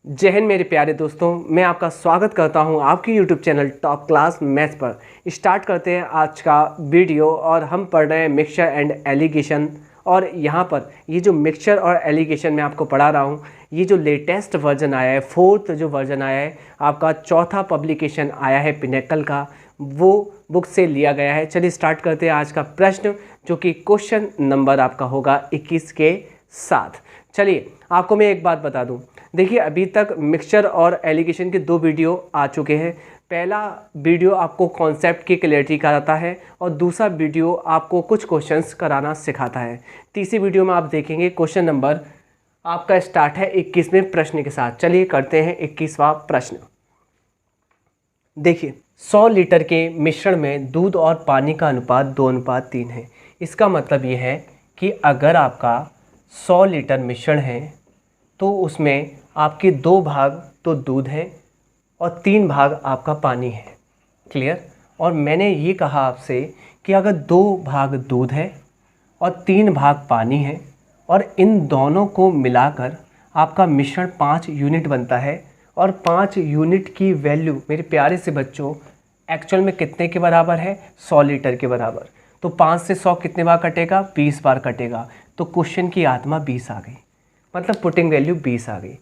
जय हिंद मेरे प्यारे दोस्तों, मैं आपका स्वागत करता हूं आपके YouTube channel top class maths पर। स्टार्ट करते हैं आज का वीडियो और हम पढ़ रहे हैं मिक्सचर एंड एलिगेशन। और यहाँ पर ये जो मिक्सचर और एलिगेशन मैं आपको पढ़ा रहा हूँ, ये जो लेटेस्ट वर्जन आया है, फोर्थ जो वर्जन आया है, आपका चौथा पब्लिकेशन आया है पिनेकल का, वो बुक से लिया गया है। चलिए स्टार्ट करते हैं आज का प्रश्न, जो कि क्वेश्चन नंबर आपका होगा 21 के साथ। चलिए आपको मैं एक बात बता दूं, देखिए अभी तक मिक्सचर और एलिगेशन के दो वीडियो आ चुके हैं। पहला वीडियो आपको कॉन्सेप्ट की क्लैरिटी कराता है और दूसरा वीडियो आपको कुछ क्वेश्चंस कराना सिखाता है। तीसरी वीडियो में आप देखेंगे क्वेश्चन नंबर आपका स्टार्ट है 21वें प्रश्न के साथ। चलिए करते हैं 21वां प्रश्न। देखिए 100 लीटर के मिश्रण में दूध और पानी का अनुपात 2:3 है। इसका मतलब ये है कि अगर आपका 100 लीटर मिश्रण है तो उसमें आपके 2 भाग तो दूध है और 3 भाग आपका पानी है। क्लियर? और मैंने ये कहा आपसे कि अगर 2 भाग दूध है और 3 भाग पानी है और इन दोनों को मिलाकर आपका मिश्रण 5 यूनिट बनता है और 5 यूनिट की वैल्यू मेरे प्यारे से बच्चों एक्चुअल में कितने के बराबर है? 100 लीटर के बराबर। तो 5 से 100 कितने बार कटेगा? 20 बार कटेगा। तो क्वेश्चन की आत्मा 20 आ गई, मतलब पुटिंग वैल्यू 20 आ गई।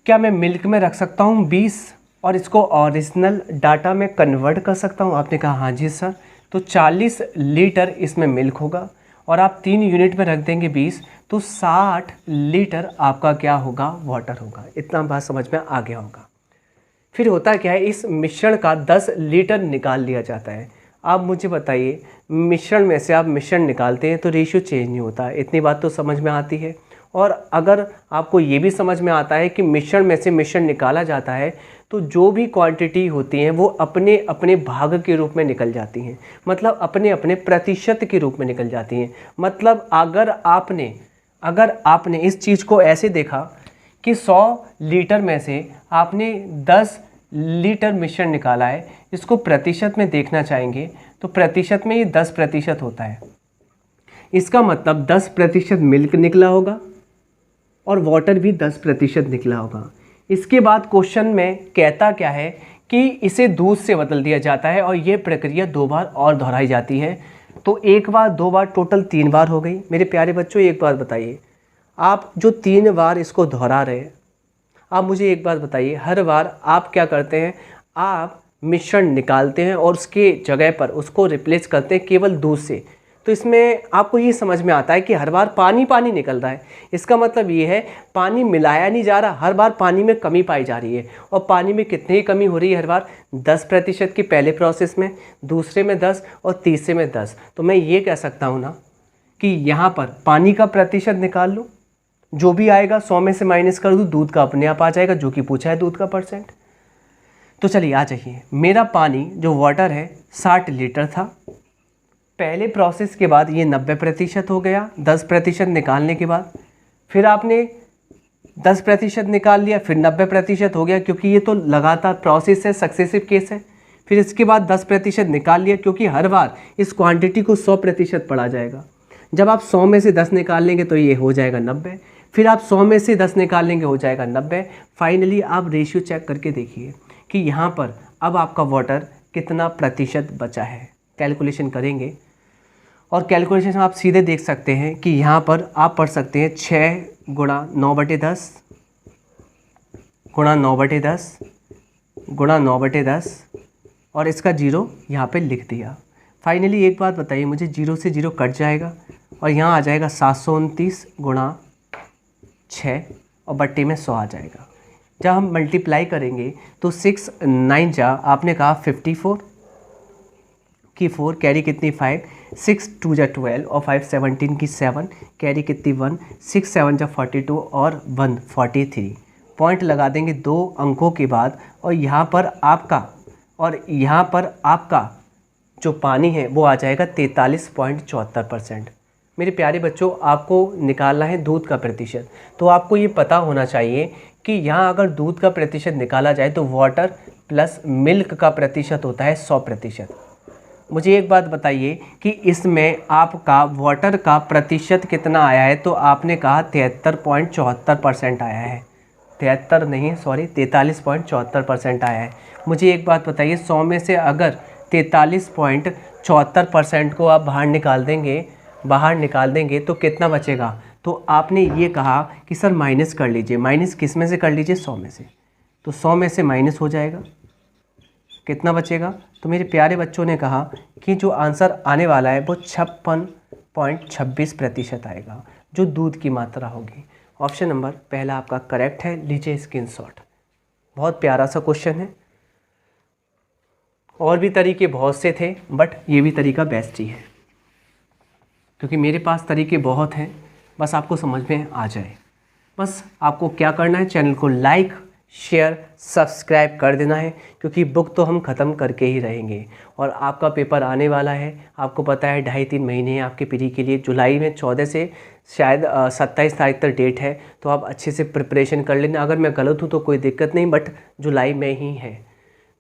क्या मैं मिल्क में रख सकता हूँ 20 और इसको ओरिजिनल डाटा में कन्वर्ट कर सकता हूँ? आपने कहा हाँ जी सर। तो 40 लीटर इसमें मिल्क होगा और आप 3 यूनिट में रख देंगे 20, तो 60 लीटर आपका क्या होगा? वाटर होगा। इतना बात समझ में आ गया होगा। फिर होता क्या है, इस मिश्रण का 10 लीटर निकाल लिया जाता है। आप मुझे बताइए, मिश्रण में से आप मिश्रण निकालते हैं तो रेशियो चेंज नहीं होता। इतनी बात तो समझ में आती है। और अगर आपको ये भी समझ में आता है कि मिश्रण में से मिश्रण निकाला जाता है तो जो भी क्वांटिटी होती हैं वो अपने अपने भाग के रूप में निकल जाती हैं, मतलब अपने अपने प्रतिशत के रूप में निकल जाती हैं। मतलब अगर आपने इस चीज़ को ऐसे देखा कि 100 लीटर में से आपने 10 लीटर मिश्रण निकाला है, इसको प्रतिशत में देखना चाहेंगे तो प्रतिशत में ये 10% होता है। इसका मतलब 10% मिल्क निकला होगा और वाटर भी 10% निकला होगा। इसके बाद क्वेश्चन में कहता क्या है कि इसे दूध से बदल दिया जाता है और ये प्रक्रिया 2 बार और दोहराई जाती है। तो 1 बार 2 बार टोटल 3 बार हो गई। मेरे प्यारे बच्चों एक बात बताइए, आप जो 3 बार इसको दोहरा रहे हैं, आप मुझे एक बात बताइए, हर बार आप क्या करते हैं? आप मिश्रण निकालते हैं और उसके जगह पर उसको रिप्लेस करते हैं केवल दूध से। तो इसमें आपको ये समझ में आता है कि हर बार पानी पानी निकल रहा है। इसका मतलब ये है पानी मिलाया नहीं जा रहा, हर बार पानी में कमी पाई जा रही है। और पानी में कितनी ही कमी हो रही है हर बार? 10% की पहले प्रोसेस में, दूसरे में 10 और तीसरे में 10। तो मैं ये कह सकता हूँ ना कि यहाँ पर पानी का प्रतिशत निकाल लो, जो भी आएगा 100 में से माइनस कर दूँ, दूध का अपने आप आ जाएगा, जो कि पूछा है दूध का परसेंट। तो चलिए आ जाइए, मेरा पानी जो वाटर है 60 लीटर था। पहले प्रोसेस के बाद ये 90% हो गया 10% निकालने के बाद। फिर आपने 10% निकाल लिया, फिर 90% हो गया, क्योंकि ये तो लगातार प्रोसेस है, सक्सेसिव केस है। फिर इसके बाद 10% निकाल लिया, क्योंकि हर बार इस क्वांटिटी को 100% पढ़ा जाएगा। जब आप 100 में से 10 निकाल लेंगे तो ये हो जाएगा 90। फिर आप 100 में से 10 निकाल लेंगे, हो जाएगा 90। फाइनली आप रेशियो चेक करके देखिए कि यहाँ पर अब आपका वाटर कितना प्रतिशत बचा है। कैलकुलेशन करेंगे और कैलकुलेशन आप सीधे देख सकते हैं कि यहाँ पर आप पढ़ सकते हैं 6 गुणा 9/10 गुणा 9/10 गुणा 9/10 और इसका 0 यहाँ पे लिख दिया। फाइनली एक बात बताइए मुझे, 0 से 0 कट जाएगा और यहाँ आ जाएगा 729 गुणा 6 और बट्टे में 100 आ जाएगा। जब हम मल्टीप्लाई करेंगे तो 6 9 जा, आपने कहा 54 की 4 कैरी कितनी 5, 6 2 जा 12 और 5 17 की 7 कैरी कितनी 1, 6 7 जा 42 और 1 43। पॉइंट लगा देंगे 2 अंकों के बाद। और यहाँ पर आपका जो पानी है वो आ जाएगा 43.74%। मेरे प्यारे बच्चों, आपको निकालना है दूध का प्रतिशत, तो आपको ये पता होना चाहिए कि यहाँ अगर दूध का प्रतिशत निकाला जाए तो वाटर प्लस मिल्क का प्रतिशत होता है 100%। मुझे एक बात बताइए कि इसमें आपका वाटर का प्रतिशत कितना आया है? तो आपने कहा 73.74% आया है। 73 नहीं सॉरी 43.74% आया है। मुझे एक बात बताइए, 100 में से अगर 43.74% को आप बाहर निकाल देंगे तो कितना बचेगा? तो आपने ये कहा कि सर माइनस कर लीजिए, माइनस किस में से कर लीजिए? 100 में से। तो 100 में से माइनस हो जाएगा, कितना बचेगा? तो मेरे प्यारे बच्चों ने कहा कि जो आंसर आने वाला है वो 56.26% आएगा, जो दूध की मात्रा होगी। ऑप्शन नंबर पहला आपका करेक्ट है, लीजिए स्क्रीनशॉट। बहुत प्यारा सा क्वेश्चन है। और भी तरीके बहुत से थे बट ये भी तरीका बेस्ट ही है, क्योंकि मेरे पास तरीके बहुत हैं, बस आपको समझ में आ जाए। बस आपको क्या करना है, चैनल को लाइक शेयर सब्सक्राइब कर देना है, क्योंकि बुक तो हम ख़त्म करके ही रहेंगे और आपका पेपर आने वाला है। आपको पता है 2.5-3 महीने हैं आपके प्री के लिए। जुलाई में 14 से शायद 27 तारीख तक डेट है, तो आप अच्छे से प्रिपरेशन कर लेना। अगर मैं गलत हूँ तो कोई दिक्कत नहीं, बट जुलाई में ही है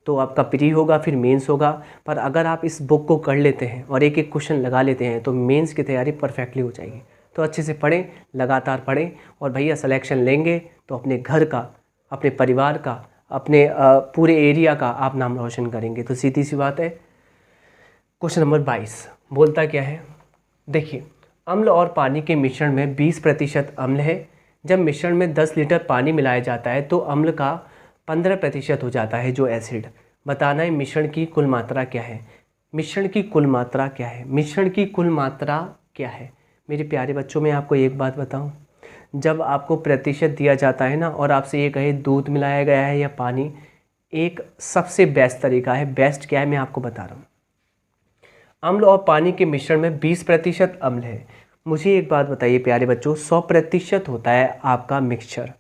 तो आपका प्री होगा, फिर मेंस होगा। पर अगर आप इस बुक को कर लेते हैं और एक एक क्वेश्चन लगा लेते हैं तो मेंस की तैयारी परफेक्टली हो जाएगी। तो अच्छे से पढ़ें, लगातार पढ़ें, और भैया सिलेक्शन लेंगे तो अपने घर का, अपने परिवार का, अपने पूरे एरिया का आप नाम रोशन करेंगे। तो सीधी सी बात है। क्वेश्चन नंबर 22 बोलता क्या है? देखिए, अम्ल और पानी के मिश्रण में 20% अम्ल है। जब मिश्रण में 10 लीटर पानी मिलाया जाता है तो अम्ल का 15% हो जाता है जो एसिड। बताना है मिश्रण की कुल मात्रा क्या है। मिश्रण की कुल मात्रा क्या है? मिश्रण की कुल मात्रा क्या है? मेरे प्यारे बच्चों, मैं आपको एक बात बताऊं, जब आपको प्रतिशत दिया जाता है ना और आपसे ये कहे दूध मिलाया गया है या पानी, एक सबसे बेस्ट तरीका है। बेस्ट क्या है मैं आपको बता रहा हूँ। अम्ल और पानी के मिश्रण में 20% अम्ल है। मुझे एक बात बताइए प्यारे बच्चों, 100% होता है आपका मिक्सचर।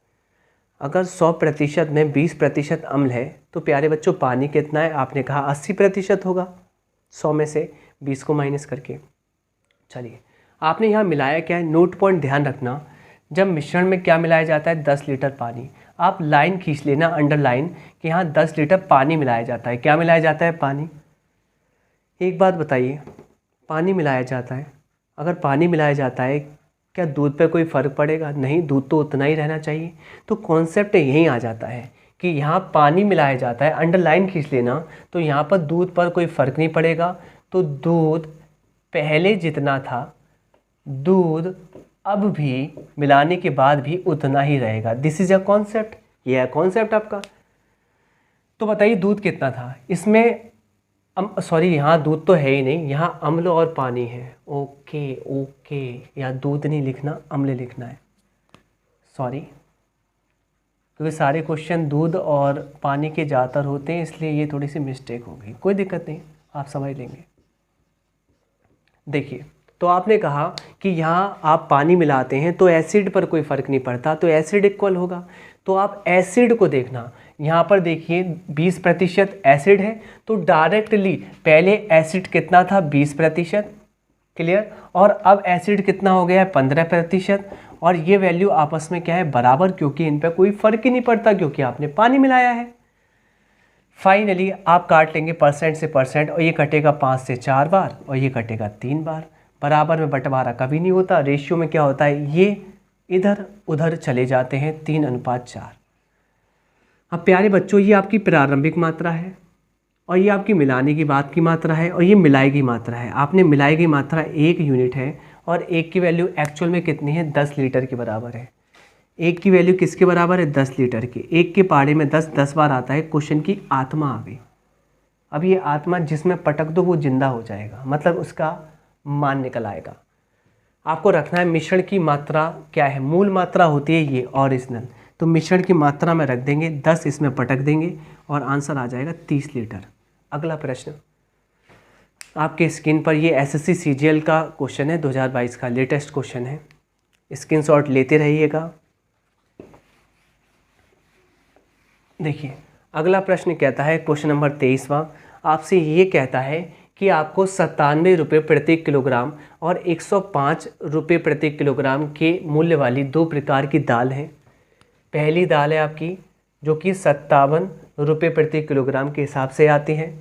अगर 100% में 20% अम्ल है तो प्यारे बच्चों पानी कितना है? आपने कहा 80% होगा, 100 में से 20 को माइनस करके। चलिए, आपने यहाँ मिलाया क्या है? नोट पॉइंट ध्यान रखना, जब मिश्रण में क्या मिलाया जाता है? 10 लीटर पानी। आप लाइन खींच लेना, अंडरलाइन, कि यहाँ 10 लीटर पानी मिलाया जाता है। क्या मिलाया जाता है? पानी। एक बात बताइए, पानी मिलाया जाता है, अगर पानी मिलाया जाता है क्या दूध पे कोई फ़र्क पड़ेगा? नहीं, दूध तो उतना ही रहना चाहिए। तो कॉन्सेप्ट यहीं आ जाता है कि यहाँ पानी मिलाया जाता है, अंडरलाइन खींच लेना, तो यहाँ पर दूध पर कोई फ़र्क नहीं पड़ेगा। तो दूध पहले जितना था, दूध अब भी मिलाने के बाद भी उतना ही रहेगा। दिस इज अ कॉन्सेप्ट, ये है कॉन्सेप्ट आपका। तो बताइए दूध कितना था इसमें? सॉरी, यहाँ दूध तो है ही नहीं, यहाँ अम्ल और पानी है। ओके ओके, यहाँ दूध नहीं लिखना, अम्ल लिखना है। सॉरी, क्योंकि सारे क्वेश्चन दूध और पानी के ज़्यादातर होते हैं, इसलिए ये थोड़ी सी मिस्टेक हो गई। कोई दिक्कत नहीं, आप समझ लेंगे। देखिए, तो आपने कहा कि यहाँ आप पानी मिलाते हैं तो एसिड पर कोई फ़र्क नहीं पड़ता, तो एसिड इक्वल होगा। तो आप एसिड को देखना, यहाँ पर देखिए 20% एसिड है, तो डायरेक्टली पहले एसिड कितना था? 20%, क्लियर। और अब एसिड कितना हो गया है? 15%। और ये वैल्यू आपस में क्या है? बराबर, क्योंकि इन पर कोई फ़र्क ही नहीं पड़ता, क्योंकि आपने पानी मिलाया है। फाइनली आप काट लेंगे परसेंट से परसेंट, और ये कटेगा 5 से 4 बार और ये कटेगा 3 बार। बराबर में बंटवारा कभी नहीं होता। रेशियो में क्या होता है? ये इधर उधर चले जाते हैं, 3:4। अब प्यारे बच्चों, ये आपकी प्रारंभिक मात्रा है और ये आपकी मिलाने की बाद की मात्रा है और ये मिलाई की मात्रा है। आपने मिलाई की मात्रा 1 यूनिट है और 1 की वैल्यू एक्चुअल में कितनी है? 10 लीटर के बराबर है। 1 की वैल्यू किसके बराबर है? 10 लीटर की। 1 के पहाड़े में 10 बार आता है। क्वेश्चन की आत्मा आ गई। अब ये आत्मा जिसमें पटक दो वो जिंदा हो जाएगा, मतलब उसका मान निकल आएगा। आपको रखना है मिश्रण की मात्रा क्या है? मूल मात्रा होती है ये ओरिजिनल, तो मिश्रण की मात्रा में रख देंगे, 10 इसमें पटक देंगे और आंसर आ जाएगा 30 लीटर। अगला प्रश्न आपके स्क्रीन पर, ये एसएससी सीजीएल का क्वेश्चन है, 2022 का लेटेस्ट क्वेश्चन है। स्क्रीनशॉट लेते रहिएगा। देखिए, अगला प्रश्न कहता है, क्वेश्चन नंबर 23वां, आपसे ये कहता है कि आपको 97 रुपये प्रति किलोग्राम और 105 रुपये प्रति किलोग्राम के मूल्य वाली 2 प्रकार की दाल है। पहली दाल है आपकी जो कि 57 रुपये प्रति किलोग्राम के हिसाब से आती है।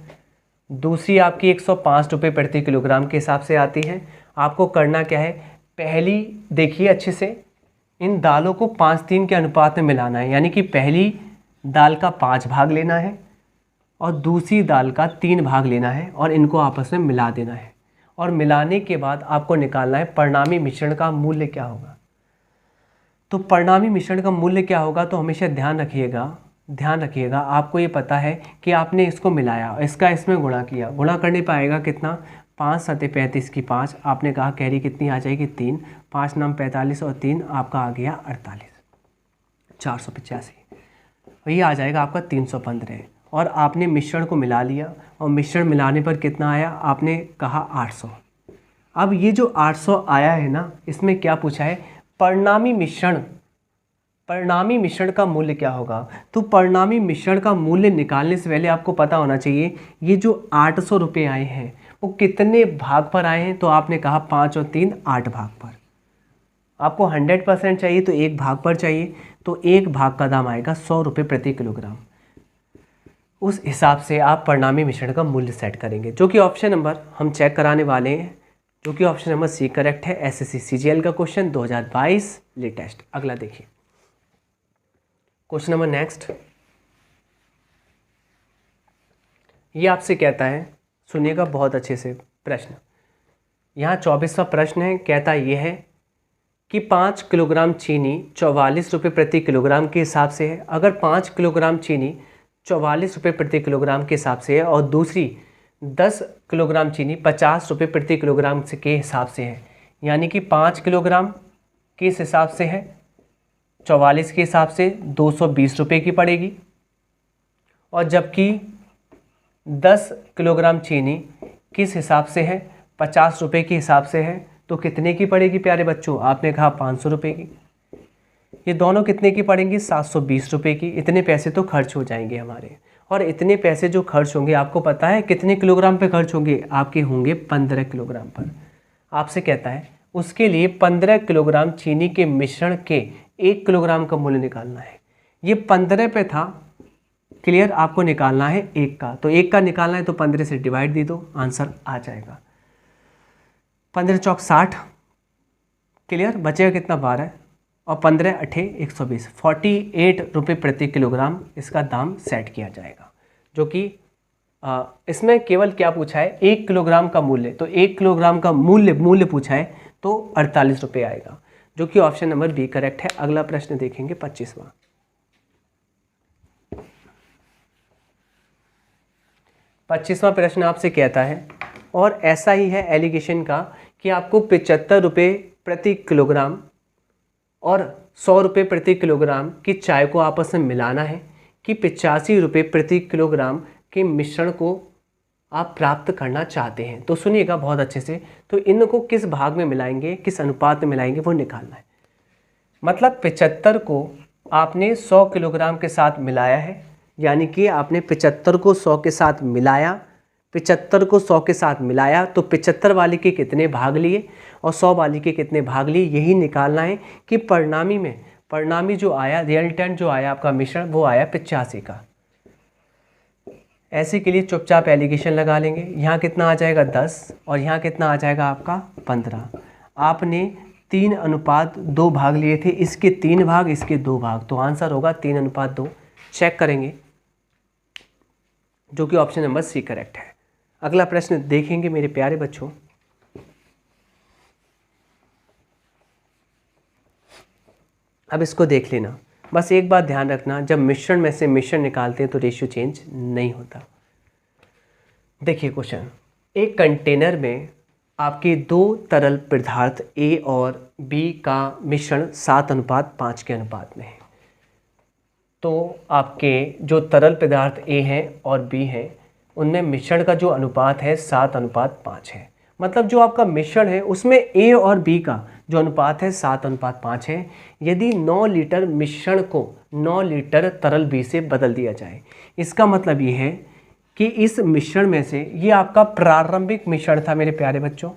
दूसरी आपकी 105 रुपये प्रति किलोग्राम के हिसाब से आती है। आपको करना क्या है? पहली देखिए अच्छे से इन दालों को 5:3 के अनुपात में मिलाना है, यानी कि पहली दाल का 5 भाग लेना है और दूसरी दाल का 3 भाग लेना है और इनको आपस में मिला देना है। और मिलाने के बाद आपको निकालना है परिणामी मिश्रण का मूल्य क्या होगा। तो परिणामी मिश्रण का मूल्य क्या होगा, तो हमेशा ध्यान रखिएगा आपको ये पता है कि आपने इसको मिलाया, इसका इसमें गुणा किया, गुणा करने पर आएगा कितना, 5 सते 35 की 5, आपने कहा कैरी कितनी आ जाएगी 3, 5 नाम 45 और 3 आपका आ गया 48, 485, ये आ जाएगा आपका 315। और आपने मिश्रण को मिला लिया और मिश्रण मिलाने पर कितना आया, आपने कहा 800। अब ये जो 800 आया है ना, इसमें क्या पूछा है, परिणामी मिश्रण का मूल्य क्या होगा। तो परिणामी मिश्रण का मूल्य निकालने से पहले आपको पता होना चाहिए ये जो 800 रुपये आए हैं वो कितने भाग पर आए हैं। तो आपने कहा 5 और 3 8 भाग पर। आपको 100% चाहिए तो 1 भाग पर चाहिए, तो 1 भाग का दाम आएगा 100 रुपये प्रति किलोग्राम। उस हिसाब से आप परिणामी मिश्रण का मूल्य सेट करेंगे, जो कि ऑप्शन नंबर हम चेक कराने वाले हैं, जो कि ऑप्शन नंबर सी करेक्ट है। एसएससी सीजीएल का क्वेश्चन 2022 लेटेस्ट। अगला देखिए क्वेश्चन नंबर नेक्स्ट, ये आपसे कहता है, सुनिएगा बहुत अच्छे से प्रश्न। यहाँ 24वां प्रश्न है, कहता ये है कि 5 किलोग्राम चीनी 44 रुपये प्रति किलोग्राम के हिसाब से है। अगर 5 किलोग्राम चीनी 44 रुपये प्रति किलोग्राम के हिसाब से है और दूसरी 10 किलोग्राम चीनी 50 रुपये प्रति किलोग्राम से के हिसाब से है, यानी कि 5 किलोग्राम किस हिसाब से है, 44 के हिसाब से 220 रुपये की पड़ेगी, और जबकि 10 किलोग्राम चीनी किस हिसाब से है, 50 रुपये के हिसाब से है, तो कितने की पड़ेगी प्यारे बच्चों, आपने कहा 500 रुपये की। ये दोनों कितने की पड़ेंगी, 720 रुपये की। इतने पैसे तो खर्च हो जाएंगे हमारे, और इतने पैसे जो खर्च होंगे आपको पता है कितने किलोग्राम पे खर्च होंगे, आपके होंगे 15 किलोग्राम पर। आपसे कहता है उसके लिए 15 किलोग्राम चीनी के मिश्रण के 1 किलोग्राम का मूल्य निकालना है। ये 15 पे था, क्लियर, आपको निकालना है 1 का, तो 1 का निकालना है तो 15 से डिवाइड दे दो, आंसर आ जाएगा 15 चौक 60, क्लियर, बचेगा कितना 12 और 15 अठे 120, 48 रुपये प्रति किलोग्राम इसका दाम सेट किया जाएगा। जो कि इसमें केवल क्या पूछा है, 1 किलोग्राम का मूल्य, तो 1 किलोग्राम का मूल्य पूछा है तो 48 रुपये आएगा, जो कि ऑप्शन नंबर बी करेक्ट है। अगला प्रश्न देखेंगे 25वां। 25वां प्रश्न आपसे कहता है, और ऐसा ही है एलिगेशन का, कि आपको 75 रुपये प्रति किलोग्राम और 100 रुपये प्रति किलोग्राम की चाय को आपस में मिलाना है कि 85 रुपये प्रति किलोग्राम के मिश्रण को आप प्राप्त करना चाहते हैं। तो सुनिएगा बहुत अच्छे से, तो इनको किस भाग में मिलाएंगे, किस अनुपात में मिलाएंगे, वो निकालना है। मतलब 75 को आपने 100 किलोग्राम के साथ मिलाया है, यानी कि आपने 75 को 100 के साथ मिलाया, 75 को 100 के साथ मिलाया, तो 75 वाले के कितने भाग लिए और 100 वाले के कितने भाग लिए, यही निकालना है कि परिणामी जो आया, रिजल्टेंट जो आया आपका मिश्रण, वो आया 85 का। ऐसे के लिए चुपचाप एलिगेशन लगा लेंगे। यहाँ कितना आ जाएगा 10 और यहाँ कितना आ जाएगा आपका 15। आपने 3:2 भाग लिए थे, इसके 3 भाग, इसके 2 भाग, तो आंसर होगा 3:2। चेक करेंगे, जो कि ऑप्शन नंबर सी करेक्ट है। अगला प्रश्न देखेंगे मेरे प्यारे बच्चों। अब इसको देख लेना, बस एक बात ध्यान रखना, जब मिश्रण में से मिश्रण निकालते हैं तो रेशियो चेंज नहीं होता। देखिए क्वेश्चन, एक कंटेनर में आपके 2 तरल पदार्थ ए और बी का मिश्रण 7:5 के अनुपात में है। तो आपके जो तरल पदार्थ ए हैं और बी हैं, उनमें मिश्रण का जो अनुपात है 7:5 है। मतलब जो आपका मिश्रण है उसमें ए और बी का जो अनुपात है 7:5 है। यदि 9 लीटर मिश्रण को 9 लीटर तरल बी से बदल दिया जाए, इसका मतलब ये है कि इस मिश्रण में से, ये आपका प्रारंभिक मिश्रण था मेरे प्यारे बच्चों,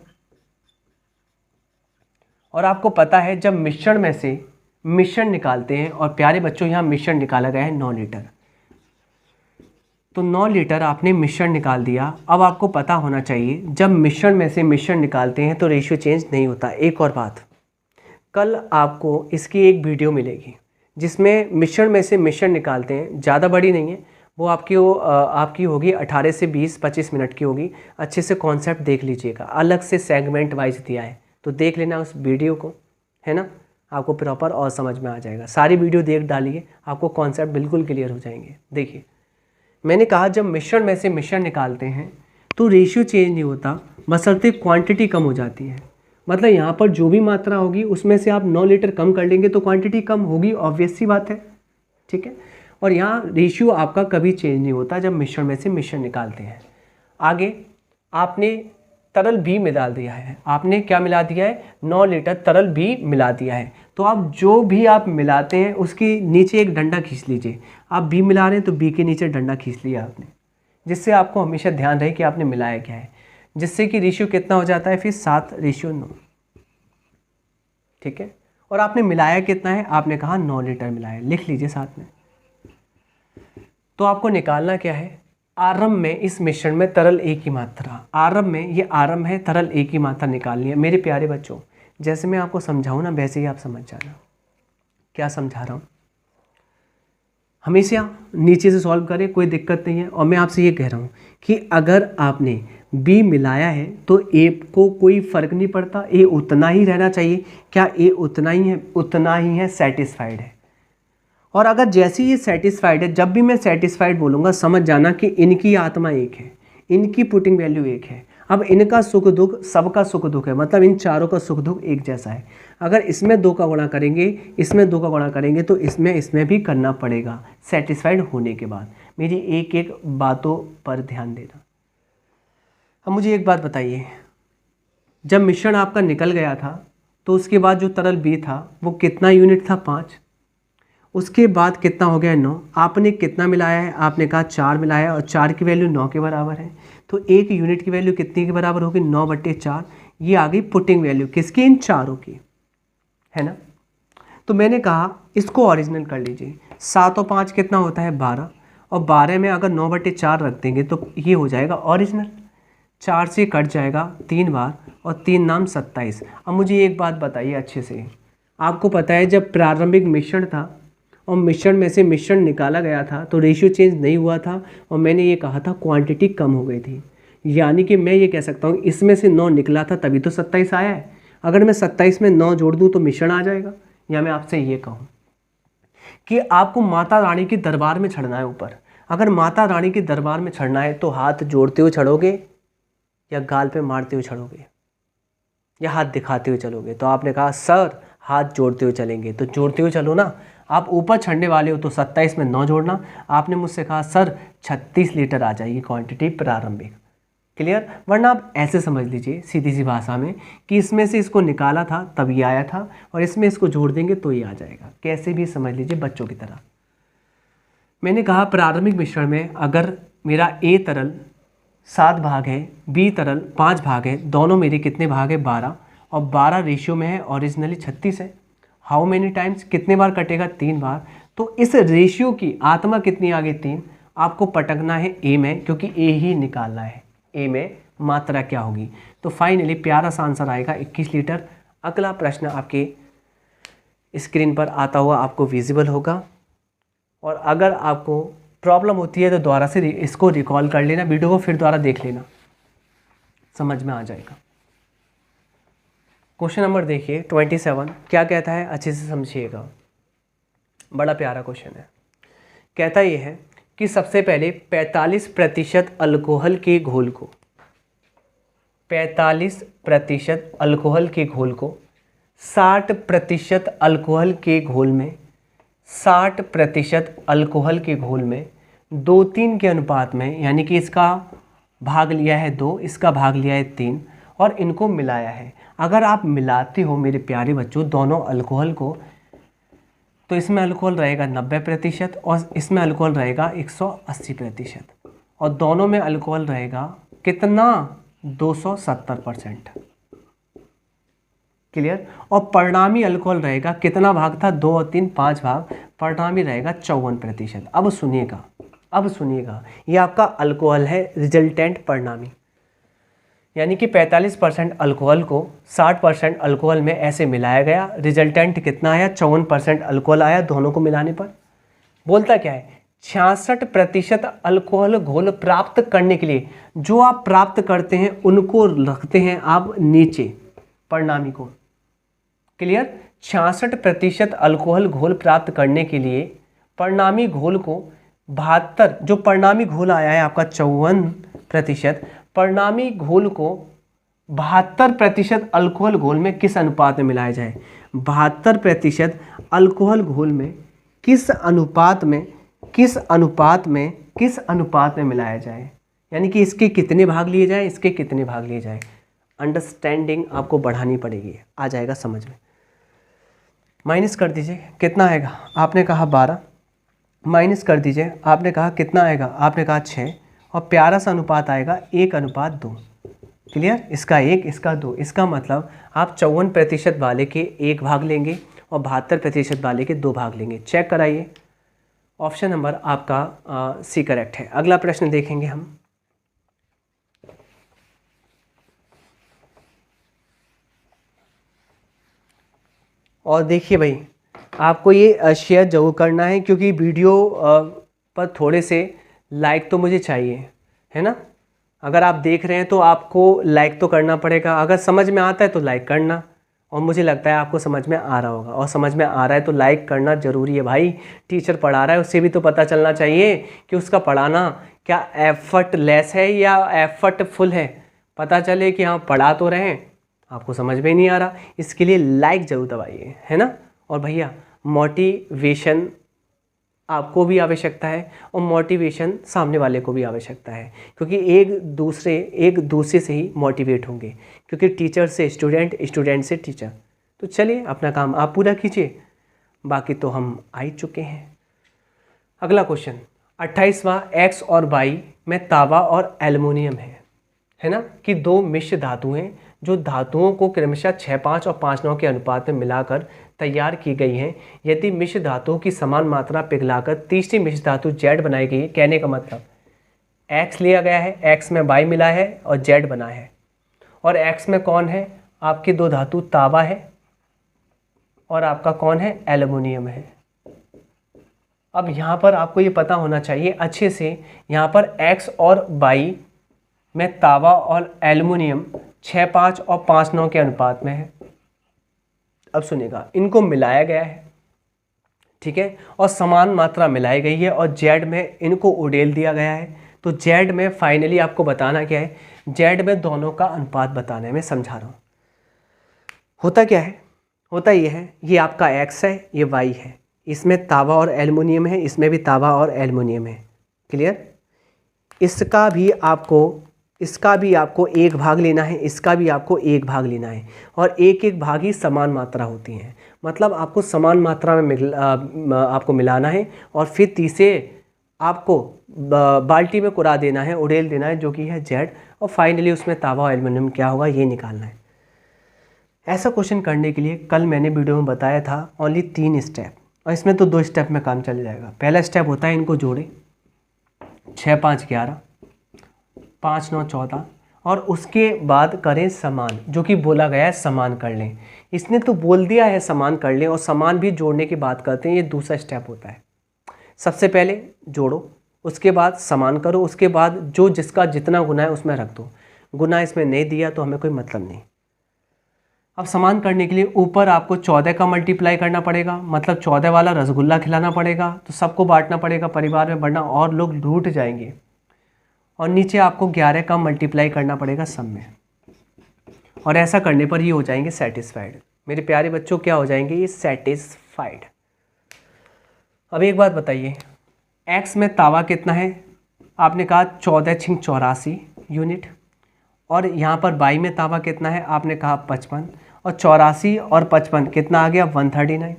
और आपको पता है जब मिश्रण में से मिश्रण निकालते हैं, और प्यारे बच्चों यहाँ मिश्रण निकाला गया है 9 लीटर, तो 9 लीटर आपने मिश्रण निकाल दिया। अब आपको पता होना चाहिए जब मिश्रण में से मिश्रण निकालते हैं तो रेशियो चेंज नहीं होता। एक और बात, कल आपको इसकी एक वीडियो मिलेगी जिसमें मिश्रण में से मिश्रण निकालते हैं, ज़्यादा बड़ी नहीं है वो, आपकी होगी 18 से 20-25 मिनट की होगी। अच्छे से कॉन्सेप्ट देख लीजिएगा, अलग से सेगमेंट वाइज दिया है तो देख लेना उस वीडियो को, है ना, आपको प्रॉपर और समझ में आ जाएगा। सारी वीडियो देख डालिए, आपको कॉन्सेप्ट बिल्कुल क्लियर हो जाएंगे। देखिए मैंने कहा जब मिश्रण में से मिश्रण निकालते हैं तो रेशियो चेंज नहीं होता, बशर्ते क्वांटिटी कम हो जाती है। मतलब यहाँ पर जो भी मात्रा होगी उसमें से आप 9 लीटर कम कर लेंगे तो क्वांटिटी कम होगी, ऑब्वियस सी बात है, ठीक है। और यहाँ रेशियो आपका कभी चेंज नहीं होता जब मिश्रण में से मिश्रण निकालते हैं। आगे आपने तरल भी मिला दिया है, आपने क्या मिला दिया है, 9 लीटर तरल भी मिला दिया है। तो आप जो भी आप मिलाते हैं उसके नीचे एक डंडा खींच लीजिए। आप बी मिला रहे हैं तो बी के नीचे डंडा खींच लिया आपने, जिससे आपको हमेशा ध्यान रहे कि आपने मिलाया क्या है, जिससे कि रेशियो कितना हो जाता है फिर 7:9, ठीक है। और आपने मिलाया कितना है, आपने कहा 9 लीटर मिलाया, लिख लीजिए साथ में। तो आपको निकालना क्या है, आरंभ में इस मिश्रण में तरल एक ही मात्रा, आरंभ में ये आरंभ है, तरल एक ही मात्रा निकालनी है। मेरे प्यारे बच्चों जैसे मैं आपको समझाऊँ ना वैसे ही आप समझ जाना क्या समझा रहा हूँ। हमेशा नीचे से सॉल्व करें, कोई दिक्कत नहीं है। और मैं आपसे ये कह रहा हूँ कि अगर आपने बी मिलाया है तो ए को कोई फ़र्क नहीं पड़ता, ए उतना ही रहना चाहिए। क्या ए उतना ही है, सेटिस्फाइड है। और अगर जैसे ये सेटिस्फाइड है, जब भी मैं सेटिस्फाइड बोलूँगा समझ जाना कि इनकी आत्मा एक है, इनकी पुटिंग वैल्यू एक है। अब इनका सुख दुख सबका सुख दुख है, मतलब इन चारों का सुख दुख एक जैसा है। अगर इसमें 2 का गुणा करेंगे, इसमें 2 का गुणा करेंगे तो इसमें भी करना पड़ेगा सेटिस्फाइड होने के बाद। मेरी एक एक बातों पर ध्यान देना। अब मुझे एक बात बताइए, जब मिश्रण आपका निकल गया था तो उसके बाद जो तरल बी था वो कितना यूनिट था, 5। उसके बाद कितना हो गया, 9। आपने कितना मिलाया है, आपने कहा 4 मिलाया और 4 की वैल्यू 9 के बराबर है। तो 1 यूनिट की वैल्यू कितनी के बराबर होगी, 9/4। ये आ गई पुटिंग वैल्यू किसकी, इन चारों की, है ना। तो मैंने कहा इसको ओरिजिनल कर लीजिए। 7 और 5 कितना होता है, 12। और 12 में अगर 9/4 रख देंगे तो ये हो जाएगा ओरिजिनल। 4 से कट जाएगा 3 बार और 3 नाम 27। अब मुझे एक बात बताइए अच्छे से, आपको पता है जब प्रारंभिक मिश्रण था और मिश्रण में से मिश्रण निकाला गया था तो रेशियो चेंज नहीं हुआ था, और मैंने ये कहा था क्वांटिटी कम हो गई थी। यानी कि मैं ये कह सकता हूँ इसमें से 9 निकला था तभी तो 27 आया है। अगर मैं 27 में 9 जोड़ दूँ तो मिश्रण आ जाएगा। या मैं आपसे ये कहूँ कि आपको माता रानी के दरबार में चढ़ना है ऊपर। अगर माता रानी के दरबार में चढ़ना है तो हाथ जोड़ते हुए चढ़ोगे या गाल पे मारते हुए चढ़ोगे या हाथ दिखाते हुए चलोगे। तो आपने कहा सर हाथ जोड़ते हुए चलेंगे, तो जोड़ते हुए चलो ना। आप ऊपर चढ़ने वाले हो तो 27 में 9 जोड़ना। आपने मुझसे कहा सर 36 लीटर आ जाएगी क्वांटिटी प्रारंभिक, क्लियर। वरना आप ऐसे समझ लीजिए सीधी सी भाषा में कि इसमें से इसको निकाला था तब ये आया था और इसमें इसको जोड़ देंगे तो ये आ जाएगा। कैसे भी समझ लीजिए बच्चों की तरह। मैंने कहा प्रारंभिक मिश्रण में अगर मेरा ए तरल 7 भाग है, बी तरल 5 भाग है, दोनों मेरे कितने भाग है, 12। और 12 रेशियो में है, ओरिजिनली 36 है। हाउ मेनी टाइम्स, कितने बार कटेगा, 3 बार। तो इस रेशियो की आत्मा कितनी आ गई, 3। आपको पटकना है ए में, क्योंकि ए ही निकालना है, ए में मात्रा क्या होगी। तो फाइनली प्यारा सा आंसर आएगा 21 लीटर। अगला प्रश्न आपके स्क्रीन पर आता हुआ आपको विजिबल होगा। और अगर आपको प्रॉब्लम होती है तो दोबारा से इसको रिकॉल कर लेना, वीडियो को फिर दोबारा देख लेना, समझ में आ जाएगा। क्वेश्चन नंबर देखिए 27 क्या कहता है, अच्छे से समझिएगा, बड़ा प्यारा क्वेश्चन है। कहता ये है कि सबसे पहले 45% अल्कोहल के घोल को 45% अल्कोहल के घोल को 60% अल्कोहल के घोल में 60% अल्कोहल के घोल में 2:3 के अनुपात में, यानी कि इसका भाग लिया है 2, इसका भाग लिया है 3 और इनको मिलाया है। अगर आप मिलाते हो मेरे प्यारे बच्चों दोनों अल्कोहल को, तो इसमें अल्कोहल रहेगा 90% और इसमें अल्कोहल रहेगा 180% और दोनों में अल्कोहल रहेगा कितना, 270%, क्लियर। और परिणामी अल्कोहल रहेगा कितना भाग था, 2 और 3 5 भाग, परिणामी रहेगा 54%। अब सुनिएगा ये आपका अल्कोहल है, रिजल्टेंट परिणामी। यानी कि 45% अल्कोहल को 60% अल्कोहल में ऐसे मिलाया गया। रिजल्टेंट कितना आया? 54% अल्कोहल आया दोनों को मिलाने पर। बोलता क्या है? 66% अल्कोहल घोल प्राप्त करने के लिए जो आप प्राप्त करते हैं उनको रखते हैं आप नीचे परिणामी को। क्लियर? 66% अल्कोहल घोल प्राप्त करने के लिए परिणामी घोल को 72, जो परिणामी घोल आया है आपका 54%, परिणामी घोल को 72% अल्कोहल घोल में किस अनुपात में मिलाया जाए? 72% अल्कोहल घोल में किस अनुपात में मिलाया जाए, यानी कि इसके कितने भाग लिए जाए, इसके कितने भाग लिए जाए। अंडरस्टैंडिंग आपको बढ़ानी पड़ेगी, आ जाएगा समझ में। माइनस कर दीजिए, कितना आएगा? आपने कहा 12, माइनस कर दीजिए, आपने कहा कितना आएगा? आपने कहा 6, और प्यारा सा अनुपात आएगा 1:2। क्लियर? इसका 1, इसका 2, इसका मतलब आप 54% वाले के 1 भाग लेंगे और 72% वाले के 2 भाग लेंगे। चेक कराइए, ऑप्शन नंबर आपका सी करेक्ट है। अगला प्रश्न देखेंगे हम। और देखिए भाई, आपको ये शेयर जरूर करना है, क्योंकि वीडियो पर थोड़े से लाइक तो मुझे चाहिए, है ना। अगर आप देख रहे हैं तो आपको लाइक तो करना पड़ेगा। अगर समझ में आता है तो लाइक करना, और मुझे लगता है आपको समझ में आ रहा होगा, और समझ में आ रहा है तो लाइक करना ज़रूरी है भाई। टीचर पढ़ा रहा है, उससे भी तो पता चलना चाहिए कि उसका पढ़ाना क्या एफर्टलेस है या एफर्टफुल है। पता चले कि हाँ पढ़ा तो रहे हैं, आपको समझ में नहीं आ रहा। इसके लिए लाइक ज़रूर दबाइए, है ना। और भैया मोटिवेशन आपको भी आवश्यकता है, और मोटिवेशन सामने वाले को भी आवश्यकता है, क्योंकि एक दूसरे से ही मोटिवेट होंगे, क्योंकि टीचर से स्टूडेंट, स्टूडेंट से टीचर। तो चलिए अपना काम आप पूरा कीजिए, बाकी तो हम आ ही चुके हैं। अगला क्वेश्चन 28वां, एक्स और वाई में तांबा और एल्युमिनियम है ना, कि दो मिश्र धातु हैं जो धातुओं को क्रमशः 6:5 और 5:9 के अनुपात में मिलाकर तैयार की गई हैं। यदि मिश्र धातुओं की समान मात्रा पिघलाकर तीसरी मिश्र धातु जेड बनाई गई है। कहने का मतलब एक्स लिया गया है, एक्स में वाई मिला है और जेड बना है, और एक्स में कौन है? आपकी दो धातु तांबा है, और आपका कौन है? एल्युमिनियम है। अब यहाँ पर आपको ये पता होना चाहिए अच्छे से, यहाँ पर एक्स और वाई में तांबा और एल्युमिनियम 6:5 और 5:9 के अनुपात में है। अब सुनिएगा, इनको मिलाया गया है, ठीक है, और समान मात्रा मिलाई गई है, और जेड में इनको उड़ेल दिया गया है। तो जेड में फाइनली आपको बताना क्या है? जेड में दोनों का अनुपात बताना है। मैं समझा रहा हूँ। होता क्या है? होता ये है, ये आपका एक्स है, ये वाई है, इसमें तांबा और एल्युमिनियम है, इसमें भी तांबा और एल्युमिनियम है। क्लियर? इसका भी आपको 1 भाग लेना है, इसका भी आपको 1 भाग लेना है, और एक एक भाग ही समान मात्रा होती हैं। मतलब आपको समान मात्रा में आपको मिलाना है, और फिर तीसरे आपको बाल्टी में कुरा देना है, उड़ेल देना है, जो कि है जेड, और फाइनली उसमें तांबा और एल्युमिनियम क्या होगा ये निकालना है। ऐसा क्वेश्चन करने के लिए कल मैंने वीडियो में बताया था ओनली 3 स्टेप, और इसमें तो 2 स्टेप में काम चल जाएगा। पहला स्टेप होता है इनको जोड़े, 6:5 11, 5:9 14, और उसके बाद करें समान, जो कि बोला गया है समान कर लें। इसने तो बोल दिया है समान कर लें, और समान भी जोड़ने की बात करते हैं, ये दूसरा स्टेप होता है। सबसे पहले जोड़ो, उसके बाद समान करो, उसके बाद जो जिसका जितना गुना है उसमें रख दो। गुना इसमें नहीं दिया तो हमें कोई मतलब नहीं। अब समान करने के लिए ऊपर आपको 14 का मल्टीप्लाई करना पड़ेगा, मतलब 14 वाला रसगुल्ला खिलाना पड़ेगा, तो सबको बांटना पड़ेगा परिवार में, वरना और लोग लूट जाएंगे। और नीचे आपको 11 का मल्टीप्लाई करना पड़ेगा सब में, और ऐसा करने पर ये हो जाएंगे सेटिस्फाइड। मेरे प्यारे बच्चों क्या हो जाएंगे ये? सेटिस्फाइड। अब एक बात बताइए, एक्स में तांबा कितना है? आपने कहा 14×84 यूनिट, और यहाँ पर वाई में तांबा कितना है? आपने कहा 55, और 84 और 55 कितना आ गया? 139।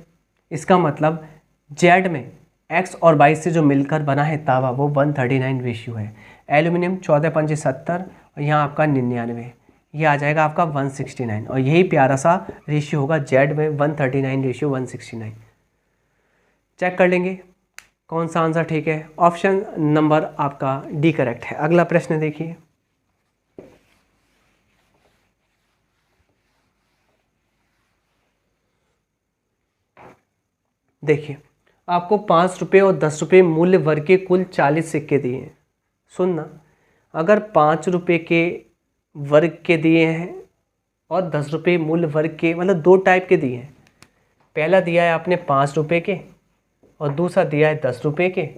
इसका मतलब जेड में एक्स और वाई से जो मिलकर बना है तांबा वो 139 रेशियो है। एल्युमिनियम 14×5 70, और यहाँ आपका 99, ये आ जाएगा आपका 169, और यही प्यारा सा रेशियो होगा जेड में 139 रेशियो 169। चेक कर लेंगे कौन सा आंसर ठीक है। ऑप्शन नंबर आपका डी करेक्ट है। अगला प्रश्न देखिए, देखिए आपको 5 रुपये और 10 रुपये मूल्य वर्ग के कुल 40 सिक्के दिए हैं। सुनना, अगर 5 रुपये के वर्ग के दिए हैं और 10 रुपये मूल्य वर्ग के, मतलब 2 टाइप के दिए हैं। पहला दिया है आपने 5 रुपये के और दूसरा दिया है 10 रुपये के,